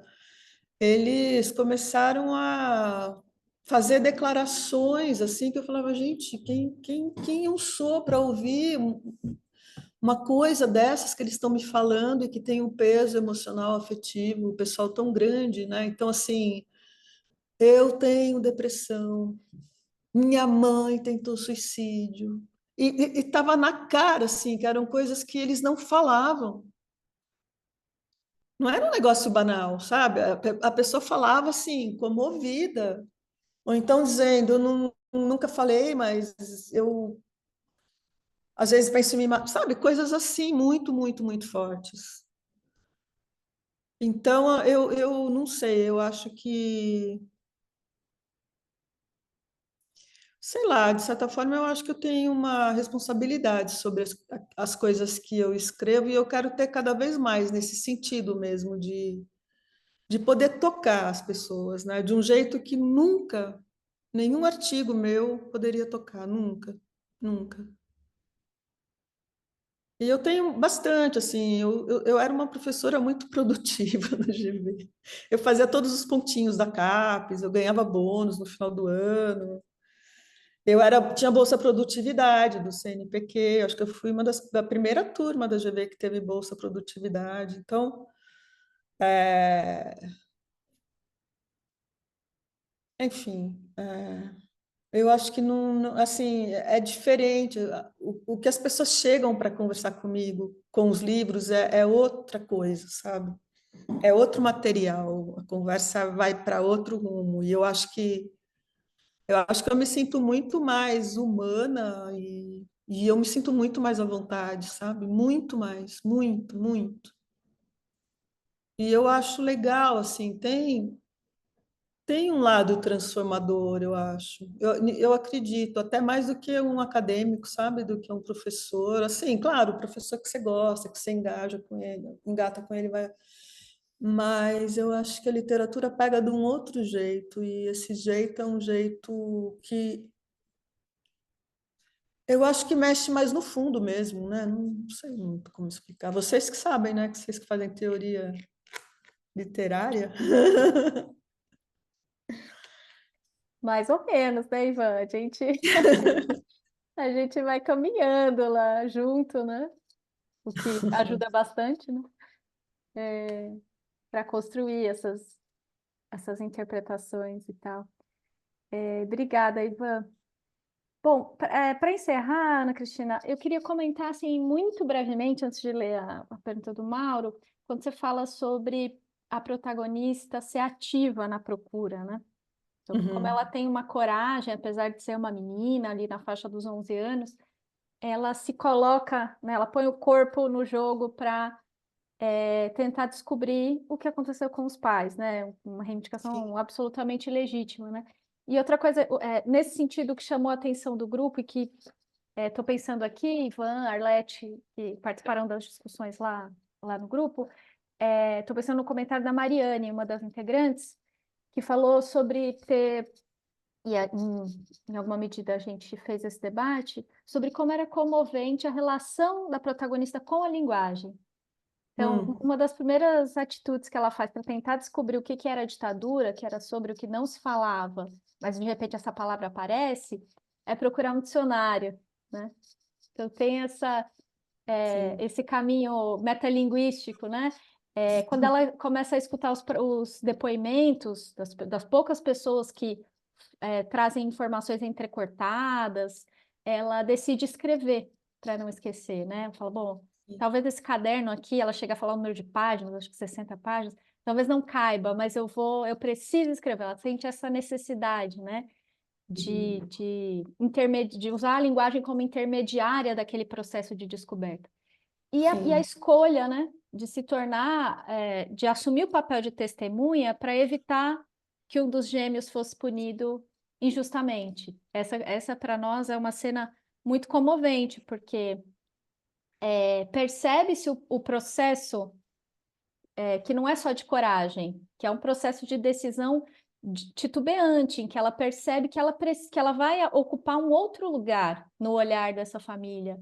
eles começaram a fazer declarações, assim, que eu falava, gente, quem eu sou para ouvir uma coisa dessas que eles estão me falando e que tem um peso emocional, afetivo, o pessoal tão grande, né? Então, assim, eu tenho depressão, minha mãe tentou suicídio, e estava na cara, assim, que eram coisas que eles não falavam. Não era um negócio banal, sabe? A pessoa falava assim, comovida, ou então dizendo, eu nunca falei, mas eu às vezes penso em mim, sabe? Coisas assim, muito, muito, muito fortes. Então, eu não sei, eu acho que, sei lá, de certa forma, eu acho que eu tenho uma responsabilidade sobre as coisas que eu escrevo e eu quero ter cada vez mais nesse sentido mesmo de poder tocar as pessoas, né? De um jeito que nunca, nenhum artigo meu poderia tocar, nunca, nunca. E eu tenho bastante, assim, eu era uma professora muito produtiva na GV. Eu fazia todos os pontinhos da CAPES, eu ganhava bônus no final do ano. Tinha bolsa produtividade do CNPq, acho que eu fui da primeira turma da GV que teve bolsa produtividade. Então, é, enfim, eu acho que assim, é diferente. O que as pessoas chegam para conversar comigo com os livros é outra coisa, sabe? É outro material. A conversa vai para outro rumo. E eu acho que eu me sinto muito mais humana e eu me sinto muito mais à vontade, sabe? Muito mais, muito, muito. E eu acho legal, assim, tem um lado transformador, eu acho. Eu acredito, até mais do que um acadêmico, sabe? Do que um professor. Assim, claro, o professor que você gosta, que você engaja com ele, engata com ele, vai. Mas eu acho que a literatura pega de um outro jeito, e esse jeito é um jeito que eu acho que mexe mais no fundo mesmo, né? Não sei muito como explicar. Vocês que sabem, né? Que vocês que fazem teoria literária. Mais ou menos, né, Ivan? A gente vai caminhando lá junto, né? O que ajuda bastante, né? Para construir essas interpretações e tal. Obrigada, Ivan. Bom, para encerrar, Ana Cristina, eu queria comentar assim, muito brevemente, antes de ler a pergunta do Mauro, quando você fala sobre a protagonista ser ativa na procura, né? Sobre como ela Uhum. tem uma coragem, apesar de ser uma menina ali na faixa dos 11 anos, ela se coloca, né, ela põe o corpo no jogo para tentar descobrir o que aconteceu com os pais, né? Uma reivindicação Sim. absolutamente legítima, né? E outra coisa, nesse sentido que chamou a atenção do grupo e que estou pensando aqui, Ivan, Arlete, que participaram das discussões lá no grupo, estou pensando no comentário da Mariane, uma das integrantes, que falou sobre ter, em alguma medida a gente fez esse debate, sobre como era comovente a relação da protagonista com a linguagem. Então, Hum, uma das primeiras atitudes que ela faz para tentar descobrir o que que era a ditadura, que era sobre o que não se falava, mas de repente essa palavra aparece, é procurar um dicionário, né? Então tem sim. esse caminho metalinguístico, né? Quando ela começa a escutar os depoimentos das poucas pessoas que trazem informações entrecortadas, ela decide escrever para não esquecer, né? Fala, bom, talvez esse caderno aqui, ela chega a falar o número de páginas, acho que 60 páginas, talvez não caiba, mas eu preciso escrever. Ela sente essa necessidade, né? Uhum. De usar a linguagem como intermediária daquele processo de descoberta. E a Sim. escolha, né, de se tornar, de assumir o papel de testemunha para evitar que um dos gêmeos fosse punido injustamente. Essa para nós é uma cena muito comovente, porque percebe-se o processo que não é só de coragem, que é um processo de decisão titubeante, em que ela percebe que ela vai ocupar um outro lugar no olhar dessa família,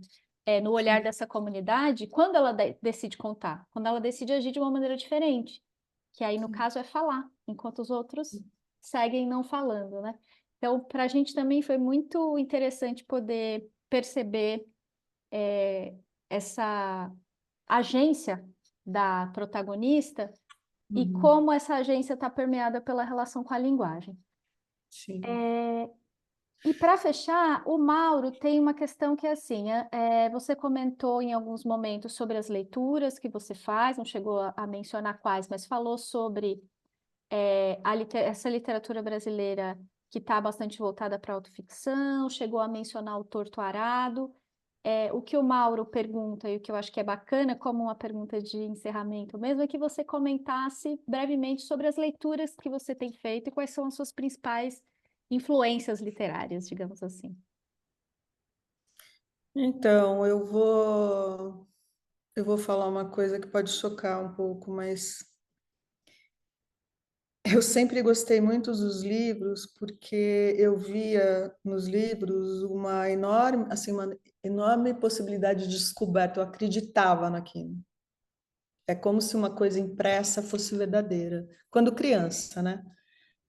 no olhar Sim. dessa comunidade, quando ela decide contar, quando ela decide agir de uma maneira diferente, que aí, no caso, é falar, enquanto os outros seguem não falando, né? Então, para a gente também foi muito interessante poder perceber essa agência da protagonista e Uhum. como essa agência está permeada pela relação com a linguagem. Sim. E para fechar, o Mauro tem uma questão que é assim: você comentou em alguns momentos sobre as leituras que você faz, não chegou a mencionar quais, mas falou sobre essa literatura brasileira que está bastante voltada para a autoficção, chegou a mencionar o Torto Arado. O que o Mauro pergunta, e o que eu acho que é bacana, como uma pergunta de encerramento mesmo, é que você comentasse brevemente sobre as leituras que você tem feito e quais são as suas principais influências literárias, digamos assim. Então, eu vou falar uma coisa que pode chocar um pouco, mas Eu sempre gostei muito dos livros porque eu via nos livros uma enorme, assim, uma enorme possibilidade de descoberta. Eu acreditava naquilo. É como se uma coisa impressa fosse verdadeira. Quando criança, né?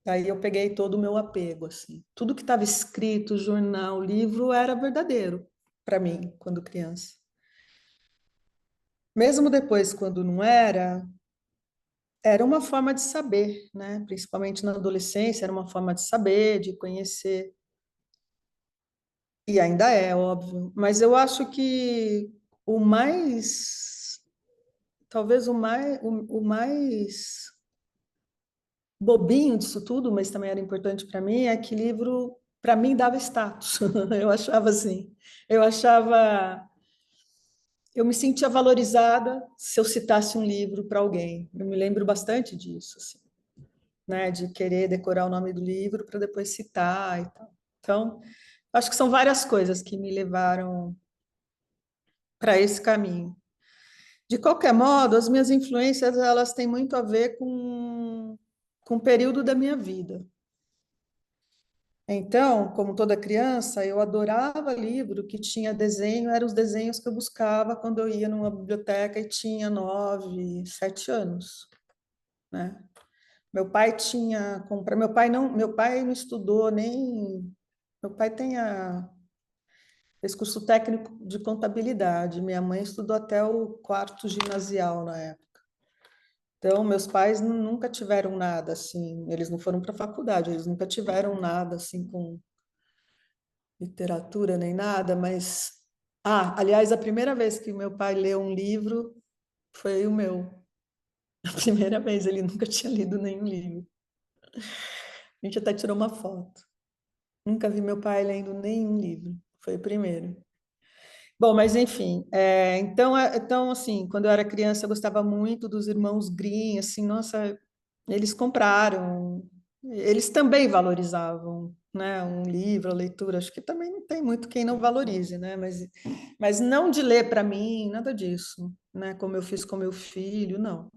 Aí eu peguei todo o meu apego, assim. Tudo que estava escrito, jornal, livro, era verdadeiro para mim, quando criança. Mesmo depois, quando não era, era uma forma de saber, né? Principalmente na adolescência, era uma forma de saber, de conhecer. E ainda é, óbvio. Mas eu acho que o mais, talvez o mais bobinho disso tudo, mas também era importante para mim, é que livro, para mim, dava status. Eu achava assim. Eu achava. Eu me sentia valorizada se eu citasse um livro para alguém. Eu me lembro bastante disso, assim, né? De querer decorar o nome do livro para depois citar e tal. Então, acho que são várias coisas que me levaram para esse caminho. De qualquer modo, as minhas influências elas têm muito a ver com o período da minha vida. Então, como toda criança, eu adorava livro que tinha desenho, eram os desenhos que eu buscava quando eu ia numa biblioteca e tinha 9, 7 anos, né? Meu pai não estudou nem, meu pai fez curso técnico de contabilidade, minha mãe estudou até o quarto ginasial na época. Então, meus pais nunca tiveram nada assim, eles não foram para a faculdade, eles nunca tiveram nada assim com literatura nem nada, mas. Ah, aliás, a primeira vez que meu pai leu um livro foi o meu. A primeira vez, ele nunca tinha lido nenhum livro. A gente até tirou uma foto. Nunca vi meu pai lendo nenhum livro. Foi o primeiro. Bom, mas enfim, então, assim, quando eu era criança, eu gostava muito dos irmãos Grimm, assim, nossa, eles compraram, eles também valorizavam, né, um livro, a leitura, acho que também não tem muito quem não valorize, né, mas não de ler para mim, nada disso, né, como eu fiz com meu filho, não.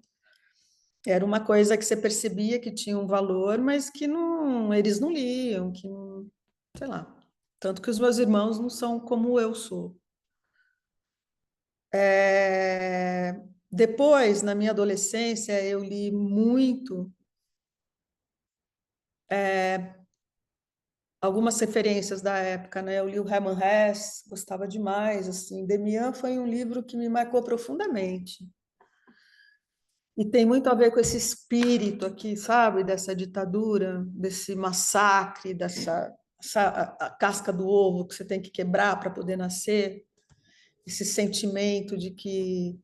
Era uma coisa que você percebia que tinha um valor, mas que não, eles não liam, que não, sei lá. Tanto que os meus irmãos não são como eu sou. Depois, na minha adolescência, eu li muito algumas referências da época, né? Eu li o Hermann Hesse, gostava demais, assim. Demian foi um livro que me marcou profundamente. E tem muito a ver com esse espírito aqui, sabe? Dessa ditadura, desse massacre, a casca do ovo que você tem que quebrar para poder nascer. Esse sentimento de que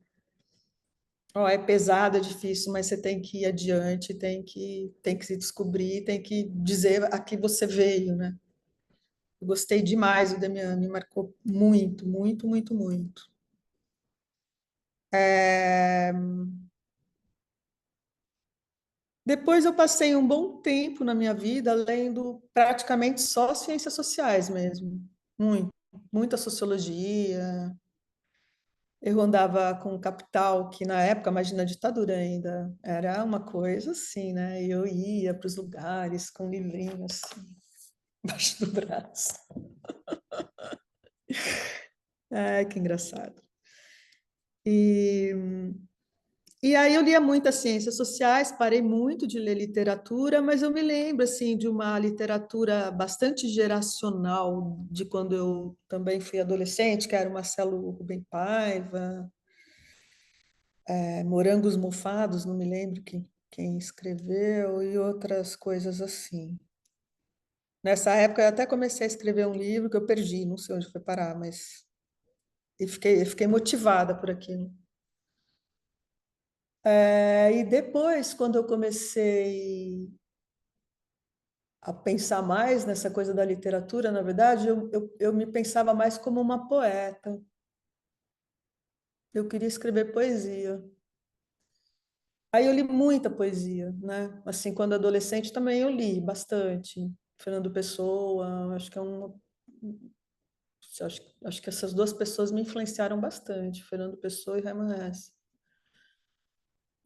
ó, é pesado, é difícil, mas você tem que ir adiante, tem que se descobrir, tem que dizer a que você veio, né? Eu gostei demais do Demian, me marcou muito, muito, muito, muito. É... Depois eu passei um bom tempo na minha vida lendo praticamente só ciências sociais mesmo, muito, muita sociologia. Eu andava com o Capital, que na época, imagina a ditadura ainda, era uma coisa assim, né? E eu ia para os lugares com livrinhos assim, embaixo do braço. Ai, que engraçado. E, e aí eu lia muitas ciências sociais, parei muito de ler literatura, mas eu me lembro assim de uma literatura bastante geracional de quando eu também fui adolescente, que era o Marcelo Rubem Paiva, Morangos Mofados, não me lembro quem escreveu, e outras coisas assim. Nessa época eu até comecei a escrever um livro que eu perdi, não sei onde foi parar, mas fiquei motivada por aquilo. E depois, quando eu comecei a pensar mais nessa coisa da literatura, na verdade, eu me pensava mais como uma poeta. Eu queria escrever poesia. Aí eu li muita poesia, né? Assim, quando adolescente também eu li bastante. Fernando Pessoa, acho que é uma. Acho que essas duas pessoas me influenciaram bastante, Fernando Pessoa e Hermann Hesse.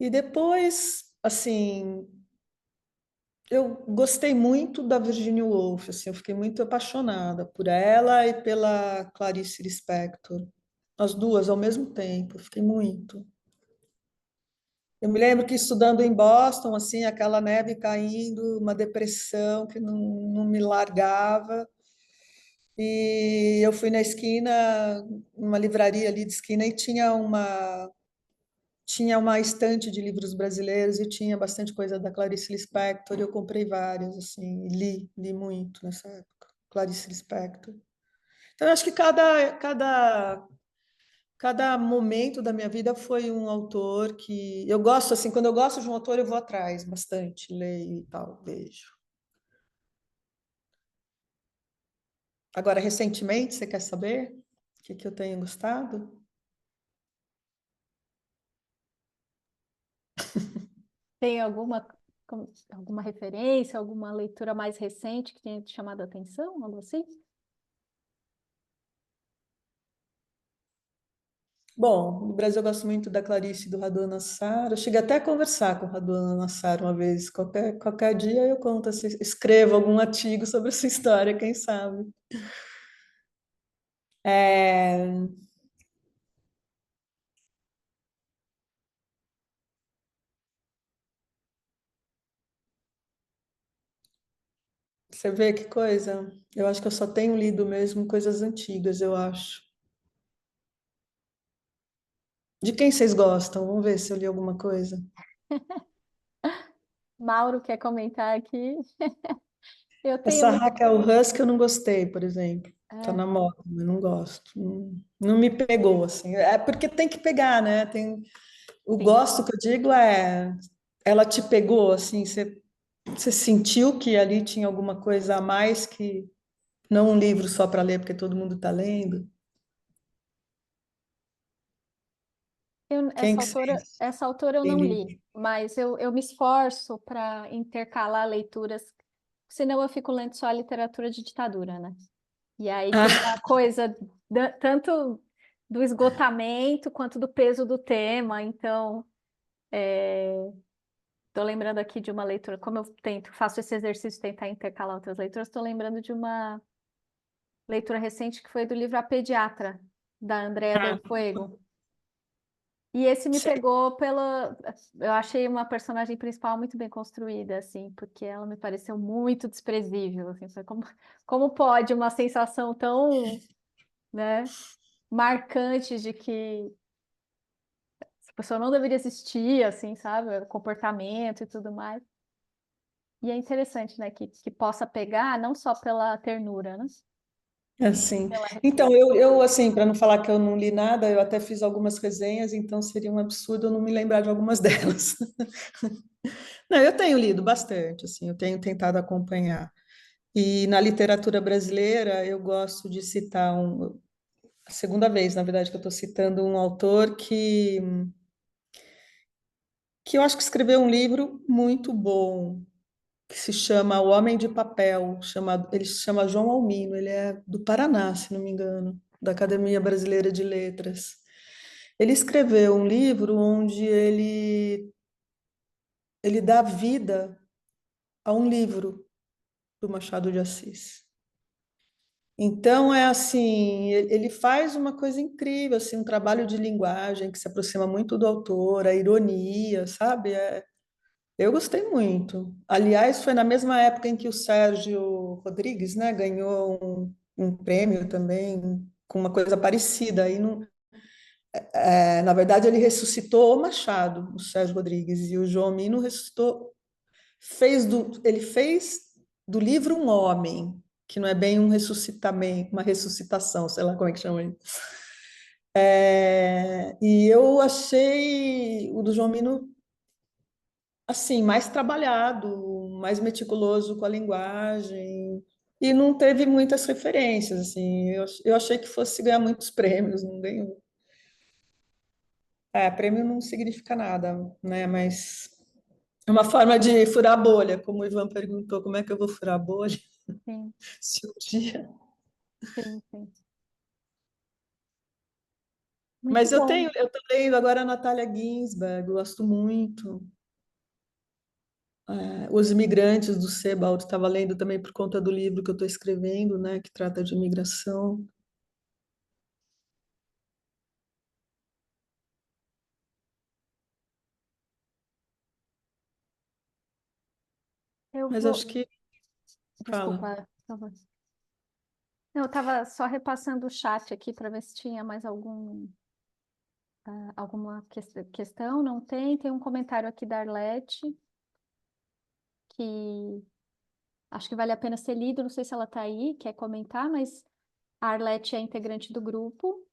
E depois, assim, eu gostei muito da Virginia Woolf, assim, eu fiquei muito apaixonada por ela e pela Clarice Lispector. As duas ao mesmo tempo, fiquei muito. Eu me lembro que estudando em Boston, assim, aquela neve caindo, uma depressão que não me largava. E eu fui na esquina, uma livraria ali de esquina, e tinha uma estante de livros brasileiros e tinha bastante coisa da Clarice Lispector. E eu comprei vários, assim, e li muito nessa época. Clarice Lispector. Então, eu acho que cada momento da minha vida foi um autor que eu gosto, assim, quando eu gosto de um autor, eu vou atrás bastante, leio e tal, vejo. Agora, recentemente, você quer saber o que eu tenho gostado? Tem alguma referência, alguma leitura mais recente que tenha te chamado a atenção, algo assim? Bom, no Brasil eu gosto muito da Clarice e do Raduan Nassar. Eu cheguei até a conversar com o Raduan Nassar uma vez. Qualquer dia eu conto, assim, escrevo algum artigo sobre essa história, quem sabe. É, você vê que coisa? Eu acho que eu só tenho lido mesmo coisas antigas, eu acho. De quem vocês gostam? Vamos ver se eu li alguma coisa. Mauro quer comentar aqui. Eu tenho Essa lido. Raquel Husky eu não gostei, por exemplo. Tá É, na moda, eu não gosto. Não me pegou, assim. É porque tem que pegar, né? O sim. gosto que eu digo é... Ela te pegou, assim, você sentiu que ali tinha alguma coisa a mais que não um livro só para ler, porque todo mundo está lendo. Quem que vocês Essa autora eu têm não lido? li, mas eu me esforço para intercalar leituras, senão eu fico lendo só a literatura de ditadura, né? E aí tem Ah, a coisa tanto do esgotamento quanto do peso do tema. Então, estou lembrando aqui de uma leitura, como eu faço esse exercício de tentar intercalar outras leituras, estou lembrando de uma leitura recente que foi do livro A Pediatra, da Andrea Del ah, Fuego. E esse me sei. pegou pela. Eu achei uma personagem principal muito bem construída, assim, porque ela me pareceu muito desprezível, assim, foi como pode uma sensação tão, né, marcante de que essa pessoa não deveria existir, assim, sabe, o comportamento e tudo mais. E é interessante, né, que possa pegar não só pela ternura, né, Assim. pela Então, reflexão. eu assim, para não falar que eu não li nada, eu até fiz algumas resenhas, então seria um absurdo eu não me lembrar de algumas delas. Não, eu tenho lido bastante, assim, eu tenho tentado acompanhar. E na literatura brasileira, eu gosto de citar a segunda vez, na verdade, que eu estou citando um autor que eu acho que escreveu um livro muito bom, que se chama O Homem de Papel, ele se chama João Almino, ele é do Paraná, se não me engano, da Academia Brasileira de Letras. Ele escreveu um livro onde ele dá vida a um livro do Machado de Assis. Então é assim, ele faz uma coisa incrível, assim, um trabalho de linguagem que se aproxima muito do autor, a ironia, sabe? Eu gostei muito. Aliás, foi na mesma época em que o Sérgio Rodrigues, né, ganhou um prêmio também com uma coisa parecida. Aí, na verdade, ele ressuscitou o Machado, o Sérgio Rodrigues, e o João Mino ressuscitou, ele fez do livro um homem, que não é bem um ressuscitamento, uma ressuscitação, sei lá como é que chama isso. E eu achei o do João Mino assim, mais trabalhado, mais meticuloso com a linguagem, e não teve muitas referências, assim, eu achei que fosse ganhar muitos prêmios, não ganhou. Prêmio não significa nada, né, mas é uma forma de furar a bolha, como o Ivan perguntou, como é que eu vou furar a bolha Sim, se um dia... sim, sim. Muito Mas eu bom. eu tô lendo agora a Natália Ginsberg, gosto muito. Os Imigrantes, do Sebald, estava lendo também por conta do livro que eu estou escrevendo, né, que trata de imigração. Eu Mas vou. acho que... Fala. Desculpa, por favor. Não, eu estava só repassando o chat aqui para ver se tinha mais alguma questão. Não tem. Tem um comentário aqui da Arlete, que acho que vale a pena ser lido. Não sei se ela está aí, quer comentar, mas a Arlete é integrante do grupo,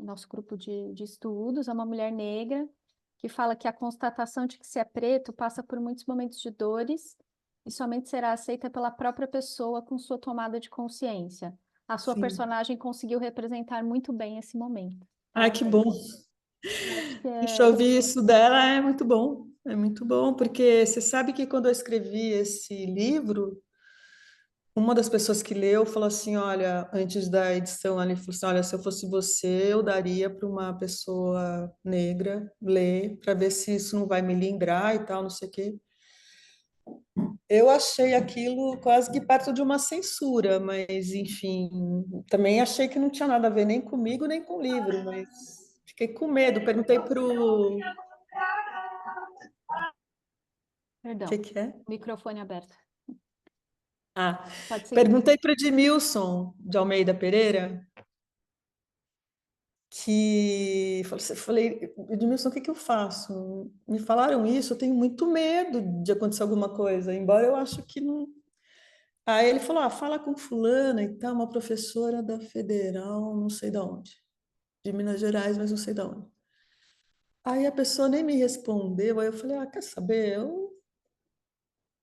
nosso grupo de estudos, é uma mulher negra que fala que a constatação de que se é preto passa por muitos momentos de dores e somente será aceita pela própria pessoa com sua tomada de consciência. A sua Sim. personagem conseguiu representar muito bem esse momento. Ai, que bom. Eu acho que Deixa eu ouvir isso dela, é muito bom, porque você sabe que quando eu escrevi esse livro, uma das pessoas que leu falou assim, olha, antes da edição, ali falou assim, olha, se eu fosse você, eu daria para uma pessoa negra ler, para ver se isso não vai me lindrar e tal, não sei o quê. Eu achei aquilo quase que perto de uma censura, mas, enfim, também achei que não tinha nada a ver nem comigo, nem com o livro, mas fiquei com medo, perguntei para o... Perdão, Que é? microfone aberto. Ah, Pode seguir. perguntei para o Edmilson de Almeida Pereira, falei, Edmilson, o que que eu faço? Me falaram isso, eu tenho muito medo de acontecer alguma coisa, embora eu acho que não. Aí ele falou, fala com fulana e tal, uma professora da Federal, não sei de onde, de Minas Gerais, mas não sei de onde. Aí a pessoa nem me respondeu, aí eu falei, quer saber, eu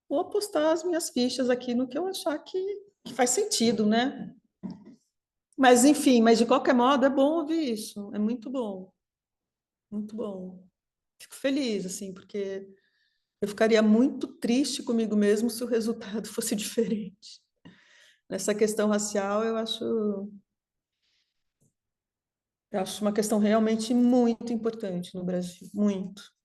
vou apostar as minhas fichas aqui no que eu achar que faz sentido, né? Mas, enfim, mas de qualquer modo é bom ouvir isso, é muito bom, muito bom. Fico feliz, assim, porque eu ficaria muito triste comigo mesmo se o resultado fosse diferente. Nessa questão racial, eu acho uma questão realmente muito importante no Brasil, muito.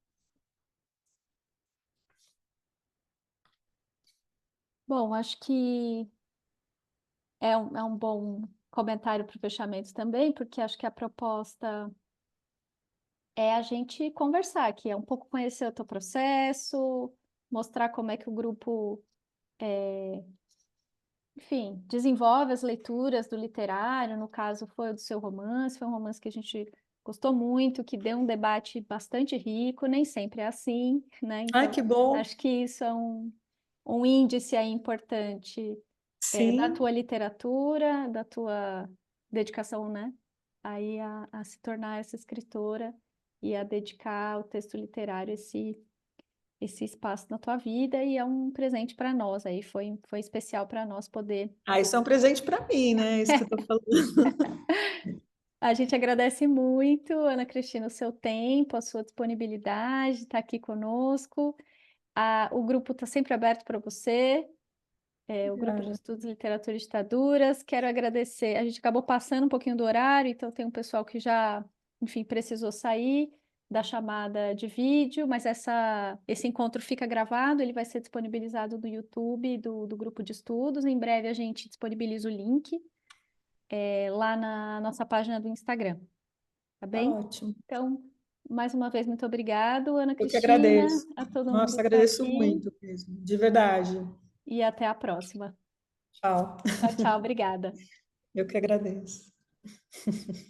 Bom, acho que é um bom comentário para o fechamento também, porque acho que a proposta é a gente conversar, que é um pouco conhecer o teu processo, mostrar como é que o grupo, enfim, desenvolve as leituras do literário. No caso, foi o do seu romance, foi um romance que a gente gostou muito, que deu um debate bastante rico, nem sempre é assim, né? Ai, Então, que bom! acho que isso é um índice aí importante, da Sim. tua literatura, da tua dedicação, né? Aí a se tornar essa escritora e a dedicar ao texto literário esse espaço na tua vida, e é um presente para nós. Aí foi especial para nós poder. Isso é um presente para mim, né? Isso que eu estou falando. A gente agradece muito, Ana Cristina, o seu tempo, a sua disponibilidade, estar aqui conosco. O grupo está sempre aberto para você. O Grupo de Obrigada. Estudos de Literatura e Ditaduras. Quero agradecer. A gente acabou passando um pouquinho do horário, então tem um pessoal que já, enfim, precisou sair da chamada de vídeo, mas esse encontro fica gravado, ele vai ser disponibilizado no YouTube do Grupo de Estudos. Em breve a gente disponibiliza o link, lá na nossa página do Instagram, tá Tá bem? ótimo. Então, mais uma vez, muito obrigado, Ana Eu que Cristina, agradeço. a todo mundo Nossa, que está agradeço aqui, muito mesmo, de verdade. e até a próxima. Tchau. Tchau, tchau, obrigada. Eu que agradeço.